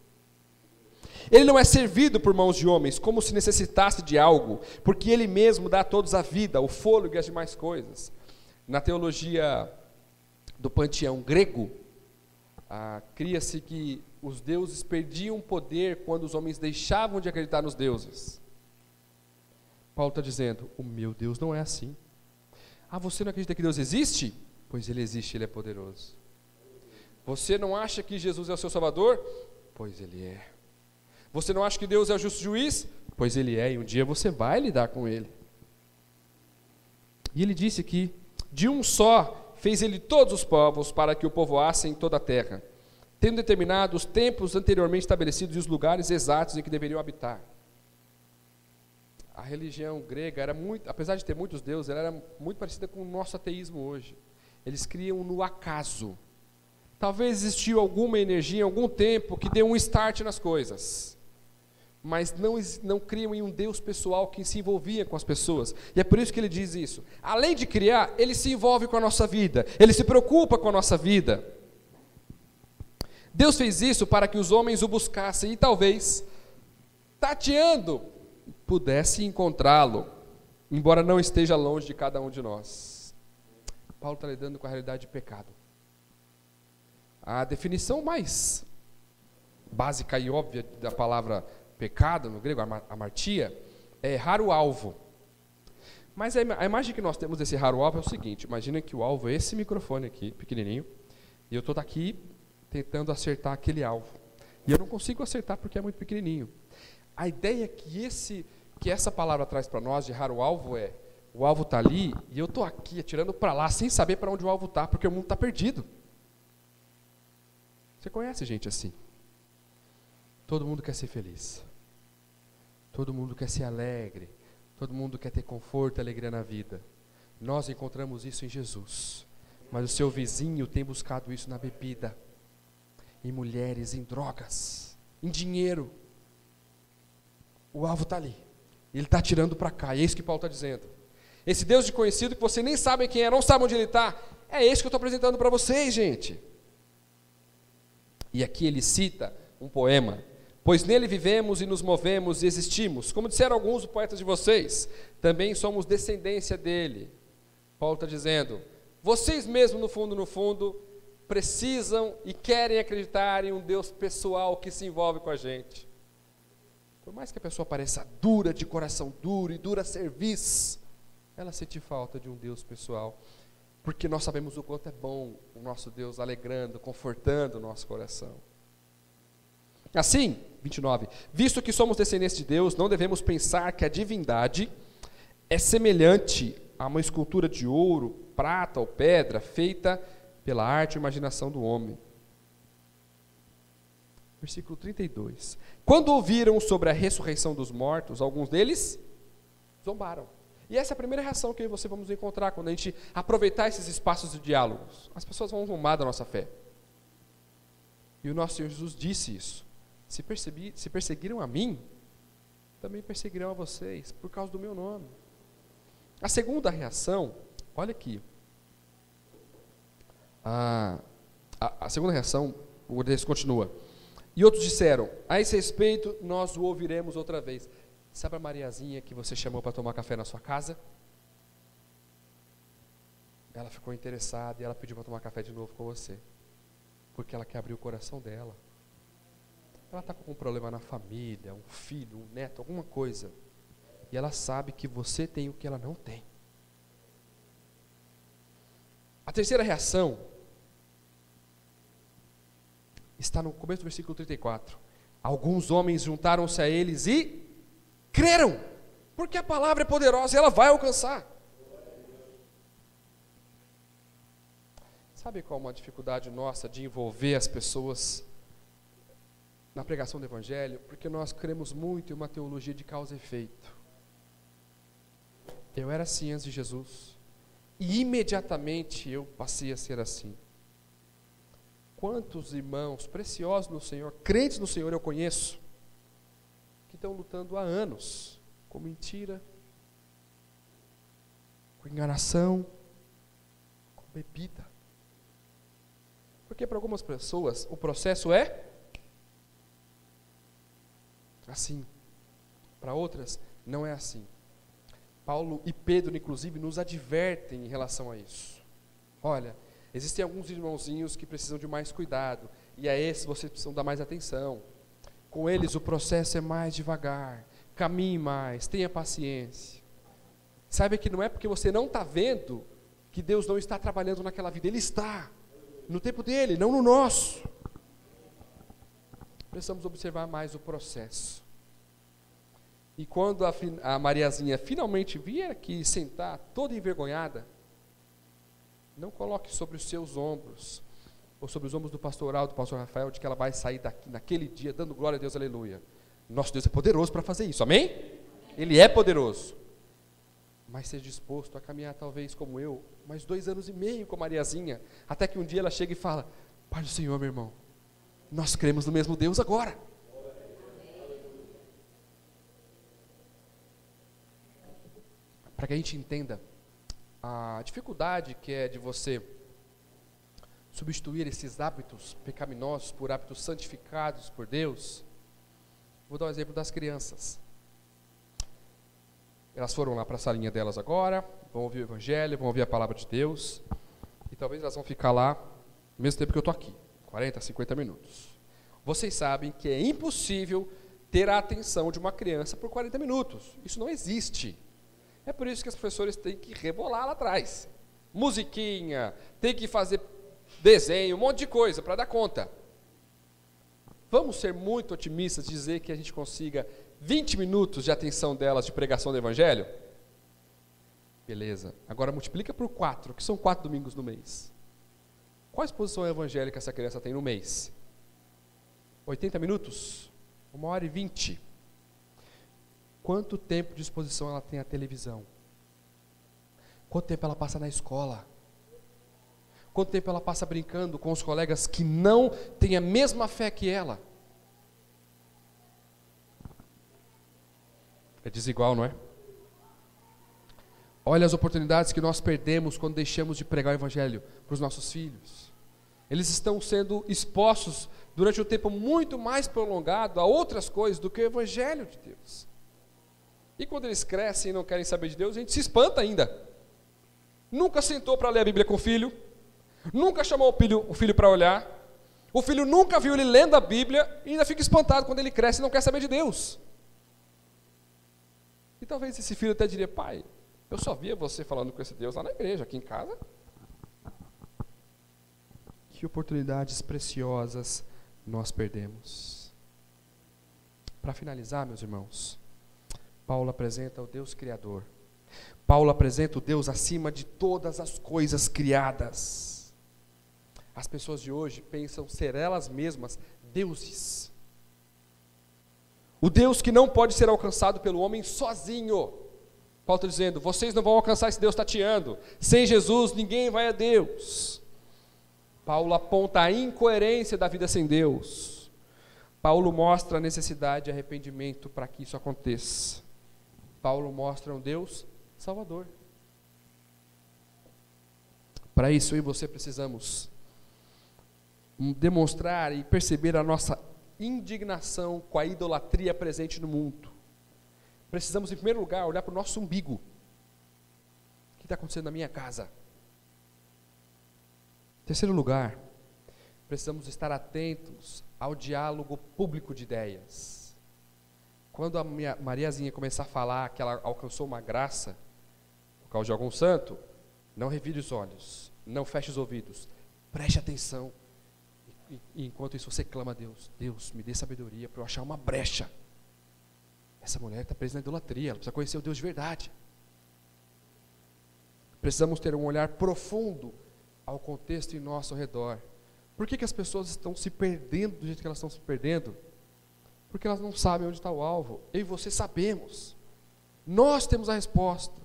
Ele não é servido por mãos de homens, como se necessitasse de algo, porque Ele mesmo dá a todos a vida, o fôlego e as demais coisas. Na teologia do panteão grego, cria-se que os deuses perdiam poder quando os homens deixavam de acreditar nos deuses. Paulo está dizendo, o meu Deus não é assim. Você não acredita que Deus existe? Pois Ele existe, Ele é poderoso. Você não acha que Jesus é o seu Salvador? Pois Ele é. Você não acha que Deus é o justo juiz? Pois Ele é, e um dia você vai lidar com Ele. E Ele disse que de um só fez Ele todos os povos para que o povoassem toda a terra, tendo determinado os tempos anteriormente estabelecidos e os lugares exatos em que deveriam habitar. A religião grega era muito, apesar de ter muitos deuses, ela era muito parecida com o nosso ateísmo hoje. Eles criam no acaso. Talvez existiu alguma energia em algum tempo que deu um start nas coisas, mas não criam em um Deus pessoal que se envolvia com as pessoas. E é por isso que ele diz isso. Além de criar, ele se envolve com a nossa vida, ele se preocupa com a nossa vida. Deus fez isso para que os homens o buscassem e talvez, tateando, pudesse encontrá-lo, embora não esteja longe de cada um de nós. Paulo está lidando com a realidade de pecado. A definição mais básica e óbvia da palavra pecado, no grego, amartia, é errar o alvo. Mas a imagem que nós temos desse errar o alvo é o seguinte: imagina que o alvo é esse microfone aqui, pequenininho, e eu estou aqui tentando acertar aquele alvo. E eu não consigo acertar porque é muito pequenininho. A ideia que essa palavra traz para nós de errar o alvo é: o alvo está ali e eu estou aqui atirando para lá sem saber para onde o alvo está, porque o mundo está perdido. Você conhece gente assim? Todo mundo quer ser feliz. Todo mundo quer ser alegre. Todo mundo quer ter conforto e alegria na vida. Nós encontramos isso em Jesus. Mas o seu vizinho tem buscado isso na bebida, em mulheres, em drogas, em dinheiro. O alvo está ali. Ele está tirando para cá. E é isso que Paulo está dizendo. Esse Deus desconhecido que você nem sabe quem é, não sabe onde ele está, é esse que eu estou apresentando para vocês, gente. E aqui ele cita um poema: pois nele vivemos e nos movemos e existimos. Como disseram alguns poetas de vocês, também somos descendência dele. Paulo está dizendo: vocês mesmos, no fundo, precisam e querem acreditar em um Deus pessoal que se envolve com a gente. Por mais que a pessoa pareça dura, de coração duro e dura serviço, ela sente falta de um Deus pessoal. Porque nós sabemos o quanto é bom o nosso Deus alegrando, confortando o nosso coração. Assim, 29, visto que somos descendentes de Deus, não devemos pensar que a divindade é semelhante a uma escultura de ouro, prata ou pedra, feita pela arte e imaginação do homem. Versículo 32. Quando ouviram sobre a ressurreição dos mortos, alguns deles zombaram. E essa é a primeira reação que eu e você vamos encontrar quando a gente aproveitar esses espaços de diálogos. As pessoas vão zombar da nossa fé. E o nosso Senhor Jesus disse isso: se perseguiram a mim, também perseguirão a vocês, por causa do meu nome. A segunda reação, olha aqui. A segunda reação, o texto continua. E outros disseram: a esse respeito, nós o ouviremos outra vez. Sabe a Mariazinha que você chamou para tomar café na sua casa? Ela ficou interessada e ela pediu para tomar café de novo com você, porque ela quer abrir o coração dela. Ela está com algum problema na família, um filho, um neto, alguma coisa, e ela sabe que você tem o que ela não tem. A terceira reação está no começo do versículo 34. Alguns homens juntaram-se a eles e creram, porque a palavra é poderosa e ela vai alcançar. Sabe qual é uma dificuldade nossa de envolver as pessoas na pregação do Evangelho? Porque nós cremos muito em uma teologia de causa e efeito. Eu era assim antes de Jesus, e imediatamente eu passei a ser assim. Quantos irmãos preciosos no Senhor, crentes no Senhor eu conheço, que estão lutando há anos com mentira, com enganação, com bebida. Porque para algumas pessoas o processo é assim, para outras não é assim. Paulo e Pedro, inclusive, nos advertem em relação a isso. Olha, existem alguns irmãozinhos que precisam de mais cuidado, e a esses vocês precisam dar mais atenção. Com eles o processo é mais devagar, caminhe mais, tenha paciência. Saiba que não é porque você não está vendo que Deus não está trabalhando naquela vida, Ele está, no tempo dEle, não no nosso. Precisamos observar mais o processo. E quando a Mariazinha finalmente vier aqui sentar, toda envergonhada, não coloque sobre os seus ombros, ou sobre os ombros do pastoral, do pastor Rafael, de que ela vai sair daqui naquele dia, dando glória a Deus, aleluia. Nosso Deus é poderoso para fazer isso, amém? Ele é poderoso. Mas seja disposto a caminhar talvez como eu, mais 2 anos e meio com a Mariazinha, até que um dia ela chega e fala: Pai do Senhor, meu irmão, nós cremos no mesmo Deus agora. Para que a gente entenda a dificuldade que é de você substituir esses hábitos pecaminosos por hábitos santificados por Deus, vou dar um exemplo das crianças. Elas foram lá para a salinha delas agora, vão ouvir o Evangelho, vão ouvir a Palavra de Deus, e talvez elas vão ficar lá no mesmo tempo que eu estou aqui, 40, 50 minutos. Vocês sabem que é impossível ter a atenção de uma criança por 40 minutos. Isso não existe. É por isso que os professores têm que rebolar lá atrás. Musiquinha, tem que fazer desenho, um monte de coisa para dar conta. Vamos ser muito otimistas e dizer que a gente consiga 20 minutos de atenção delas de pregação do Evangelho? Beleza. Agora multiplica por 4, que são 4 domingos no mês. Qual a exposição evangélica essa criança tem no mês? 80 minutos? 1h20. Quanto tempo de exposição ela tem à televisão? Quanto tempo ela passa na escola? Quanto tempo ela passa brincando com os colegas que não têm a mesma fé que ela? É desigual, não é? Olha as oportunidades que nós perdemos quando deixamos de pregar o Evangelho para os nossos filhos. Eles estão sendo expostos durante um tempo muito mais prolongado a outras coisas do que o Evangelho de Deus. E quando eles crescem e não querem saber de Deus, a gente se espanta ainda. Nunca sentou para ler a Bíblia com o filho, nunca chamou o filho para olhar, o filho nunca viu ele lendo a Bíblia e ainda fica espantado quando ele cresce e não quer saber de Deus. E talvez esse filho até diria: pai, eu só via você falando com esse Deus lá na igreja, aqui em casa. Que oportunidades preciosas nós perdemos. Para finalizar, meus irmãos, Paulo apresenta o Deus Criador. Paulo apresenta o Deus acima de todas as coisas criadas. As pessoas de hoje pensam ser elas mesmas deuses. O Deus que não pode ser alcançado pelo homem sozinho. Paulo está dizendo: vocês não vão alcançar esse Deus tateando. Sem Jesus ninguém vai a Deus. Paulo aponta a incoerência da vida sem Deus. Paulo mostra a necessidade de arrependimento para que isso aconteça. Paulo mostra um Deus Salvador. Para isso eu e você precisamos demonstrar e perceber a nossa indignação com a idolatria presente no mundo. Precisamos, em primeiro lugar, olhar para o nosso umbigo. O que está acontecendo na minha casa? Em terceiro lugar, precisamos estar atentos ao diálogo público de ideias. Quando a Mariazinha começar a falar que ela alcançou uma graça, por causa de algum santo, não revire os olhos, não feche os ouvidos, preste atenção. E enquanto isso você clama a Deus: Deus, me dê sabedoria para eu achar uma brecha. Essa mulher está presa na idolatria, ela precisa conhecer o Deus de verdade. Precisamos ter um olhar profundo ao contexto em nosso redor. Por que as pessoas estão se perdendo do jeito que elas estão se perdendo? Porque elas não sabem onde está o alvo. Eu e você sabemos. Nós temos a resposta.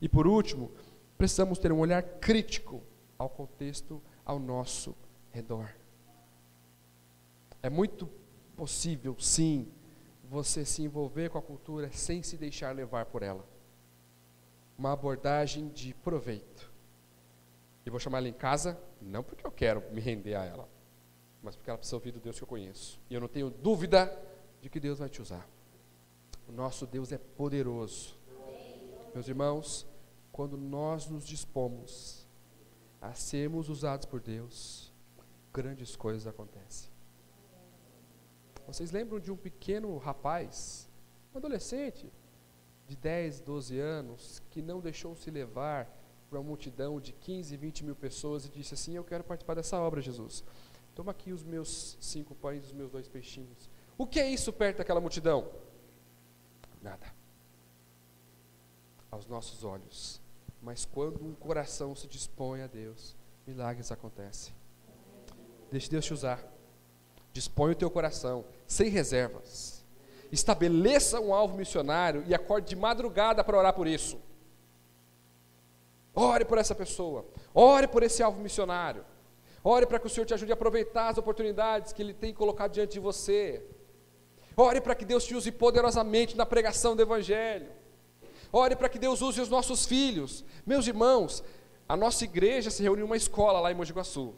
E por último, precisamos ter um olhar crítico ao contexto ao nosso redor. É muito possível, sim, você se envolver com a cultura sem se deixar levar por ela. Uma abordagem de proveito. E vou chamar ela em casa, não porque eu quero me render a ela, mas porque ela precisa ouvir do Deus que eu conheço. E eu não tenho dúvida de que Deus vai te usar. O nosso Deus é poderoso. Meus irmãos, quando nós nos dispomos a sermos usados por Deus, grandes coisas acontecem. Vocês lembram de um pequeno rapaz, um adolescente de 10, 12 anos, que não deixou se levar para uma multidão de 15, 20 mil pessoas e disse assim: eu quero participar dessa obra, Jesus. Toma aqui os meus 5 pães e os meus 2 peixinhos. O que é isso perto daquela multidão? Nada. Aos nossos olhos. Mas quando um coração se dispõe a Deus, milagres acontecem. Deixe Deus te usar. Dispõe o teu coração, sem reservas. Estabeleça um alvo missionário e acorde de madrugada para orar por isso. Ore por essa pessoa. Ore por esse alvo missionário. Ore para que o Senhor te ajude a aproveitar as oportunidades que Ele tem colocado diante de você. Ore para que Deus te use poderosamente na pregação do Evangelho. Ore para que Deus use os nossos filhos. Meus irmãos, a nossa igreja se reuniu em uma escola lá em Mogi Guaçu.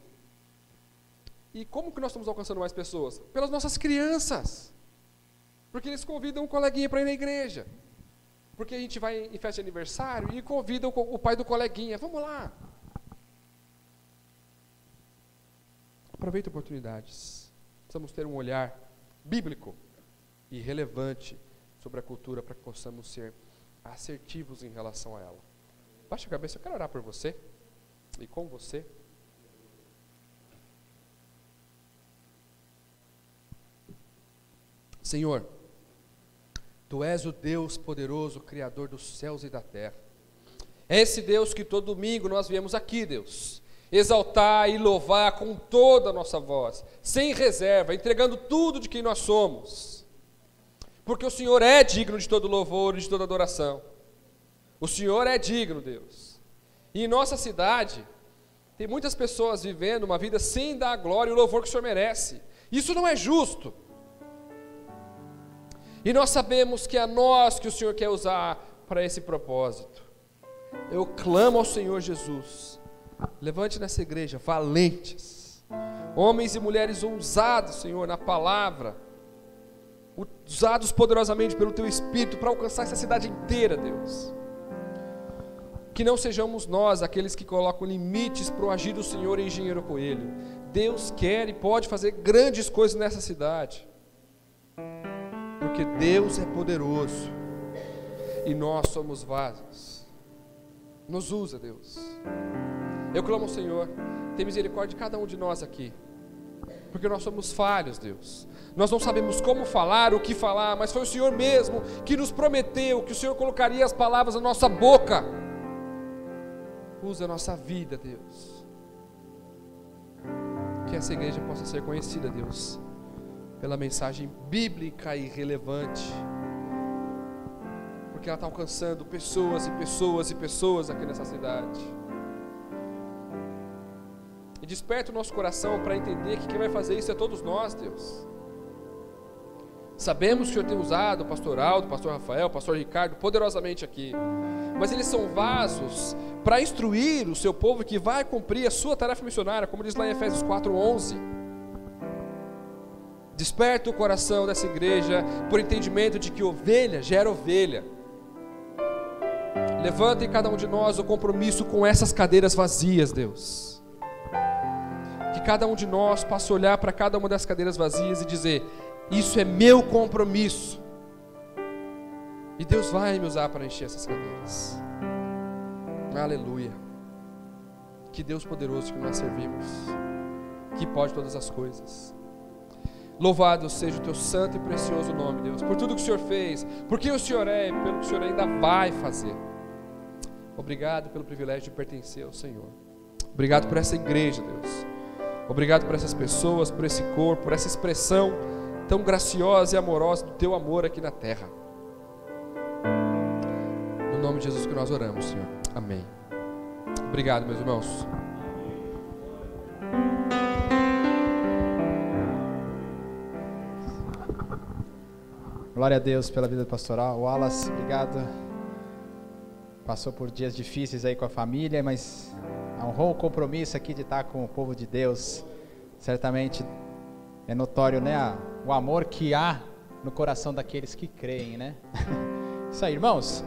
E como que nós estamos alcançando mais pessoas? Pelas nossas crianças. Porque eles convidam um coleguinha para ir na igreja. Porque a gente vai em festa de aniversário e convida o pai do coleguinha. Vamos lá. Aproveita oportunidades. Precisamos ter um olhar bíblico e relevante sobre a cultura para que possamos ser assertivos em relação a ela. Baixa a cabeça, eu quero orar por você e com você. Senhor, Tu és o Deus poderoso, Criador dos céus e da terra. É esse Deus que todo domingo nós viemos aqui, Deus, exaltar e louvar com toda a nossa voz, sem reserva, entregando tudo de quem nós somos. Porque o Senhor é digno de todo louvor e de toda adoração. O Senhor é digno, Deus. E em nossa cidade, tem muitas pessoas vivendo uma vida sem dar a glória e o louvor que o Senhor merece. Isso não é justo. E nós sabemos que é nós que o Senhor quer usar para esse propósito. Eu clamo ao Senhor Jesus. Levante nessa igreja valentes, homens e mulheres ousados, Senhor, na palavra, usados poderosamente pelo Teu Espírito para alcançar essa cidade inteira, Deus. Que não sejamos nós aqueles que colocam limites para o agir do Senhor e Engenheiro Coelho. Deus quer e pode fazer grandes coisas nessa cidade, porque Deus é poderoso e nós somos vasos. Nos usa, Deus. Eu clamo ao Senhor, tem misericórdia de cada um de nós aqui, porque nós somos falhos, Deus. Nós não sabemos como falar, o que falar, mas foi o Senhor mesmo que nos prometeu que o Senhor colocaria as palavras na nossa boca. Usa a nossa vida, Deus. Que essa igreja possa ser conhecida, Deus, pela mensagem bíblica e relevante, porque ela está alcançando pessoas e pessoas e pessoas aqui nessa cidade. E desperta o nosso coração para entender que quem vai fazer isso é todos nós, Deus. Sabemos que o Senhor tem usado o pastor Aldo, o pastor Rafael, o pastor Ricardo poderosamente aqui, mas eles são vasos para instruir o seu povo que vai cumprir a sua tarefa missionária, como diz lá em Efésios 4:11. Desperta o coração dessa igreja por entendimento de que ovelha gera ovelha. Levanta em cada um de nós o compromisso com essas cadeiras vazias, Deus. Que cada um de nós possa olhar para cada uma das cadeiras vazias e dizer: isso é meu compromisso. E Deus vai me usar para encher essas cadeiras. Aleluia. Que Deus poderoso que nós servimos, que pode todas as coisas. Louvado seja o Teu santo e precioso nome, Deus, por tudo que o Senhor fez, por quem o Senhor é e pelo que o Senhor ainda vai fazer. Obrigado pelo privilégio de pertencer ao Senhor. Obrigado por essa igreja, Deus. Obrigado por essas pessoas, por esse corpo, por essa expressão tão graciosa e amorosa do Teu amor aqui na terra. No nome de Jesus que nós oramos, Senhor. Amém. Obrigado, meus irmãos. Glória a Deus pela vida do pastoral. Wallace, obrigado. Passou por dias difíceis aí com a família, mas honrou o compromisso aqui de estar com o povo de Deus. Certamente é notório, né, o amor que há no coração daqueles que creem, né? Isso aí, irmãos.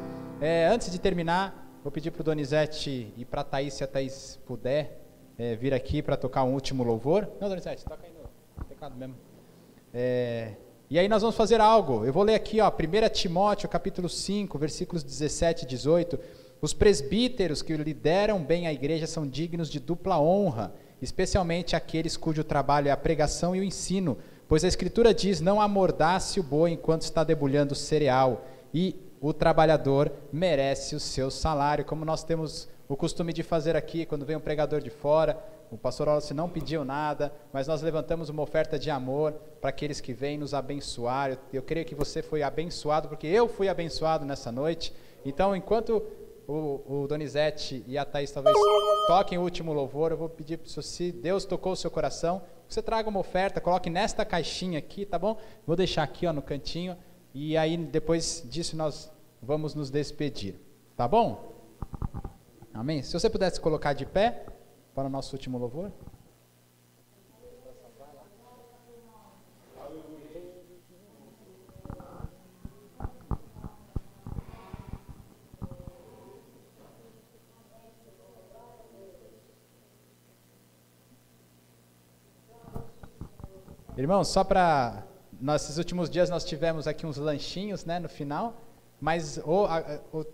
Antes de terminar, vou pedir para o Donizete e para a Thaís, se a Thaís puder, vir aqui para tocar um último louvor. Não, Donizete, toca aí no teclado mesmo. E aí nós vamos fazer algo. Eu vou ler aqui, 1 Timóteo, capítulo 5, versículos 17 e 18. Os presbíteros que lideram bem a igreja são dignos de dupla honra, especialmente aqueles cujo trabalho é a pregação e o ensino, pois a Escritura diz: não amordace o boi enquanto está debulhando o cereal, e o trabalhador merece o seu salário, como nós temos o costume de fazer aqui, quando vem um pregador de fora. O pastor Wallace não pediu nada, mas nós levantamos uma oferta de amor para aqueles que vêm nos abençoar. Eu creio que você foi abençoado, porque eu fui abençoado nessa noite. Então, enquanto o Donizete e a Thaís talvez toquem o último louvor, eu vou pedir para você, se Deus tocou o seu coração, você traga uma oferta, coloque nesta caixinha aqui, tá bom? Vou deixar aqui, ó, no cantinho, e aí depois disso nós vamos nos despedir, tá bom? Amém? Se você pudesse colocar de pé para o nosso último louvor. Irmãos, só para... Nesses últimos dias nós tivemos aqui uns lanchinhos, né, no final, mas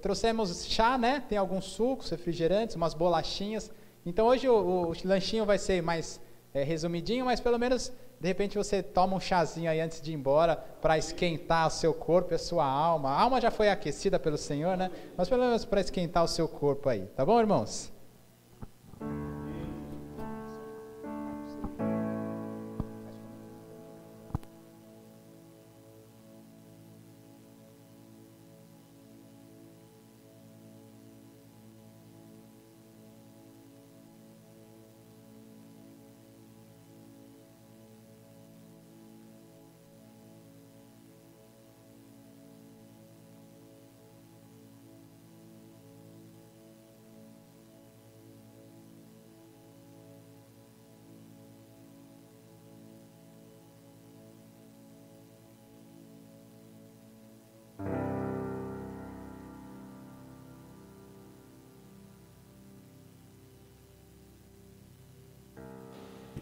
trouxemos chá, né, tem alguns sucos, refrigerantes, umas bolachinhas. Então hoje o lanchinho vai ser mais resumidinho, mas pelo menos, de repente, você toma um chazinho aí antes de ir embora para esquentar o seu corpo e a sua alma. A alma já foi aquecida pelo Senhor, né, mas pelo menos para esquentar o seu corpo aí. Tá bom, irmãos?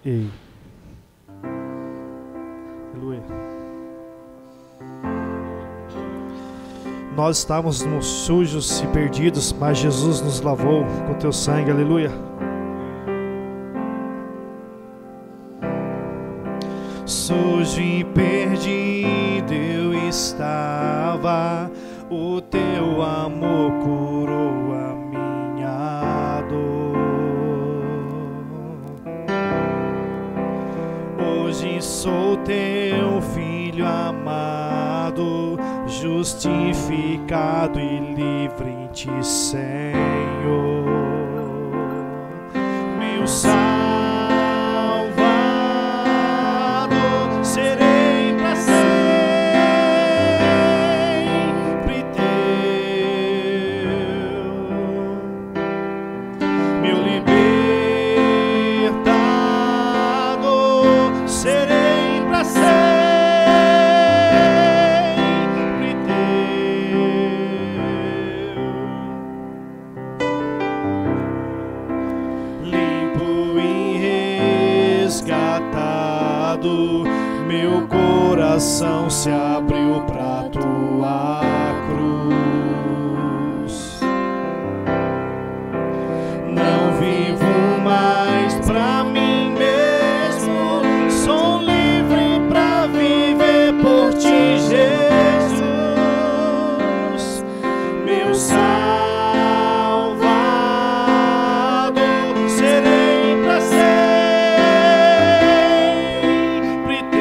Ei. Aleluia. Nós estávamos sujos e perdidos, mas Jesus nos lavou com teu sangue, aleluia. Sujo e perdido eu estava, o teu amor curou a minha dor. Hoje sou teu filho amado, justificado e livre em ti, Senhor. Meu Salvador, serei para sempre teu. Meu libertador, serei para sempre teu. Limpo e resgatado, meu coração se abriu pra tua cruz. Não vivo mais pra mim mesmo, sou livre pra viver por ti, Jesus. Meu Salvador, serei pra sempre teu.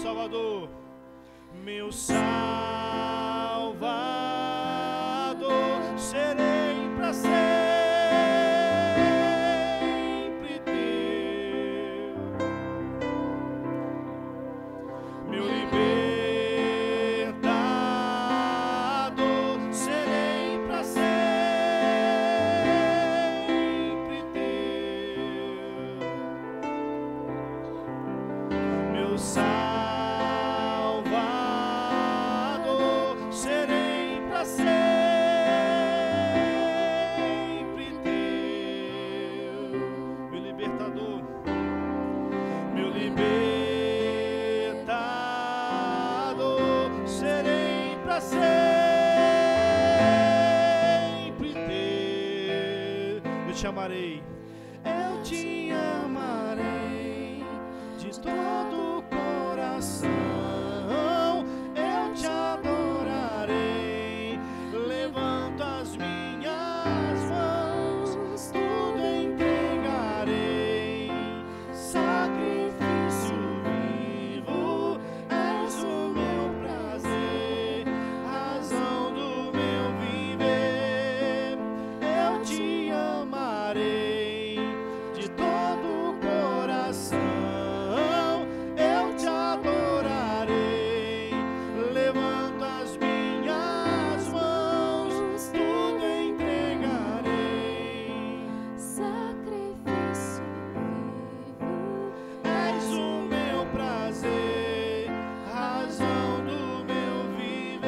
Salvador, meu Salvador, serei para sempre teu, meu libertador, serei para sempre teu, meu Salvador, serei para sempre teu, meu libertador, meu libertador, serei para sempre teu. Eu te amarei, eu te amarei de todo o coração, eu te adorarei, levanto as minhas mãos, tudo entregarei, sacrifício vivo, és o meu prazer, razão do meu viver, eu te amarei de todo o coração, eu te adorarei, levanto as minhas mãos, tudo entregarei, Sacrifício vivo, és o meu prazer, razão do meu viver.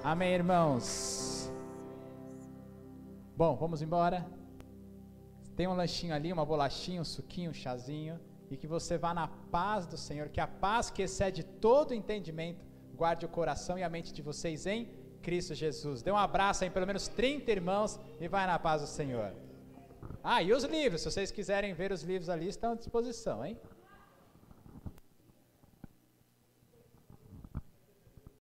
Amém, irmãos? Bom, vamos embora? Tem um lanchinho ali, uma bolachinha, um suquinho, um chazinho. E que você vá na paz do Senhor, que a paz que excede todo entendimento guarde o coração e a mente de vocês em Cristo Jesus. Dê um abraço em pelo menos 30 irmãos e vai na paz do Senhor. Ah, e os livros, se vocês quiserem ver os livros ali, estão à disposição, hein?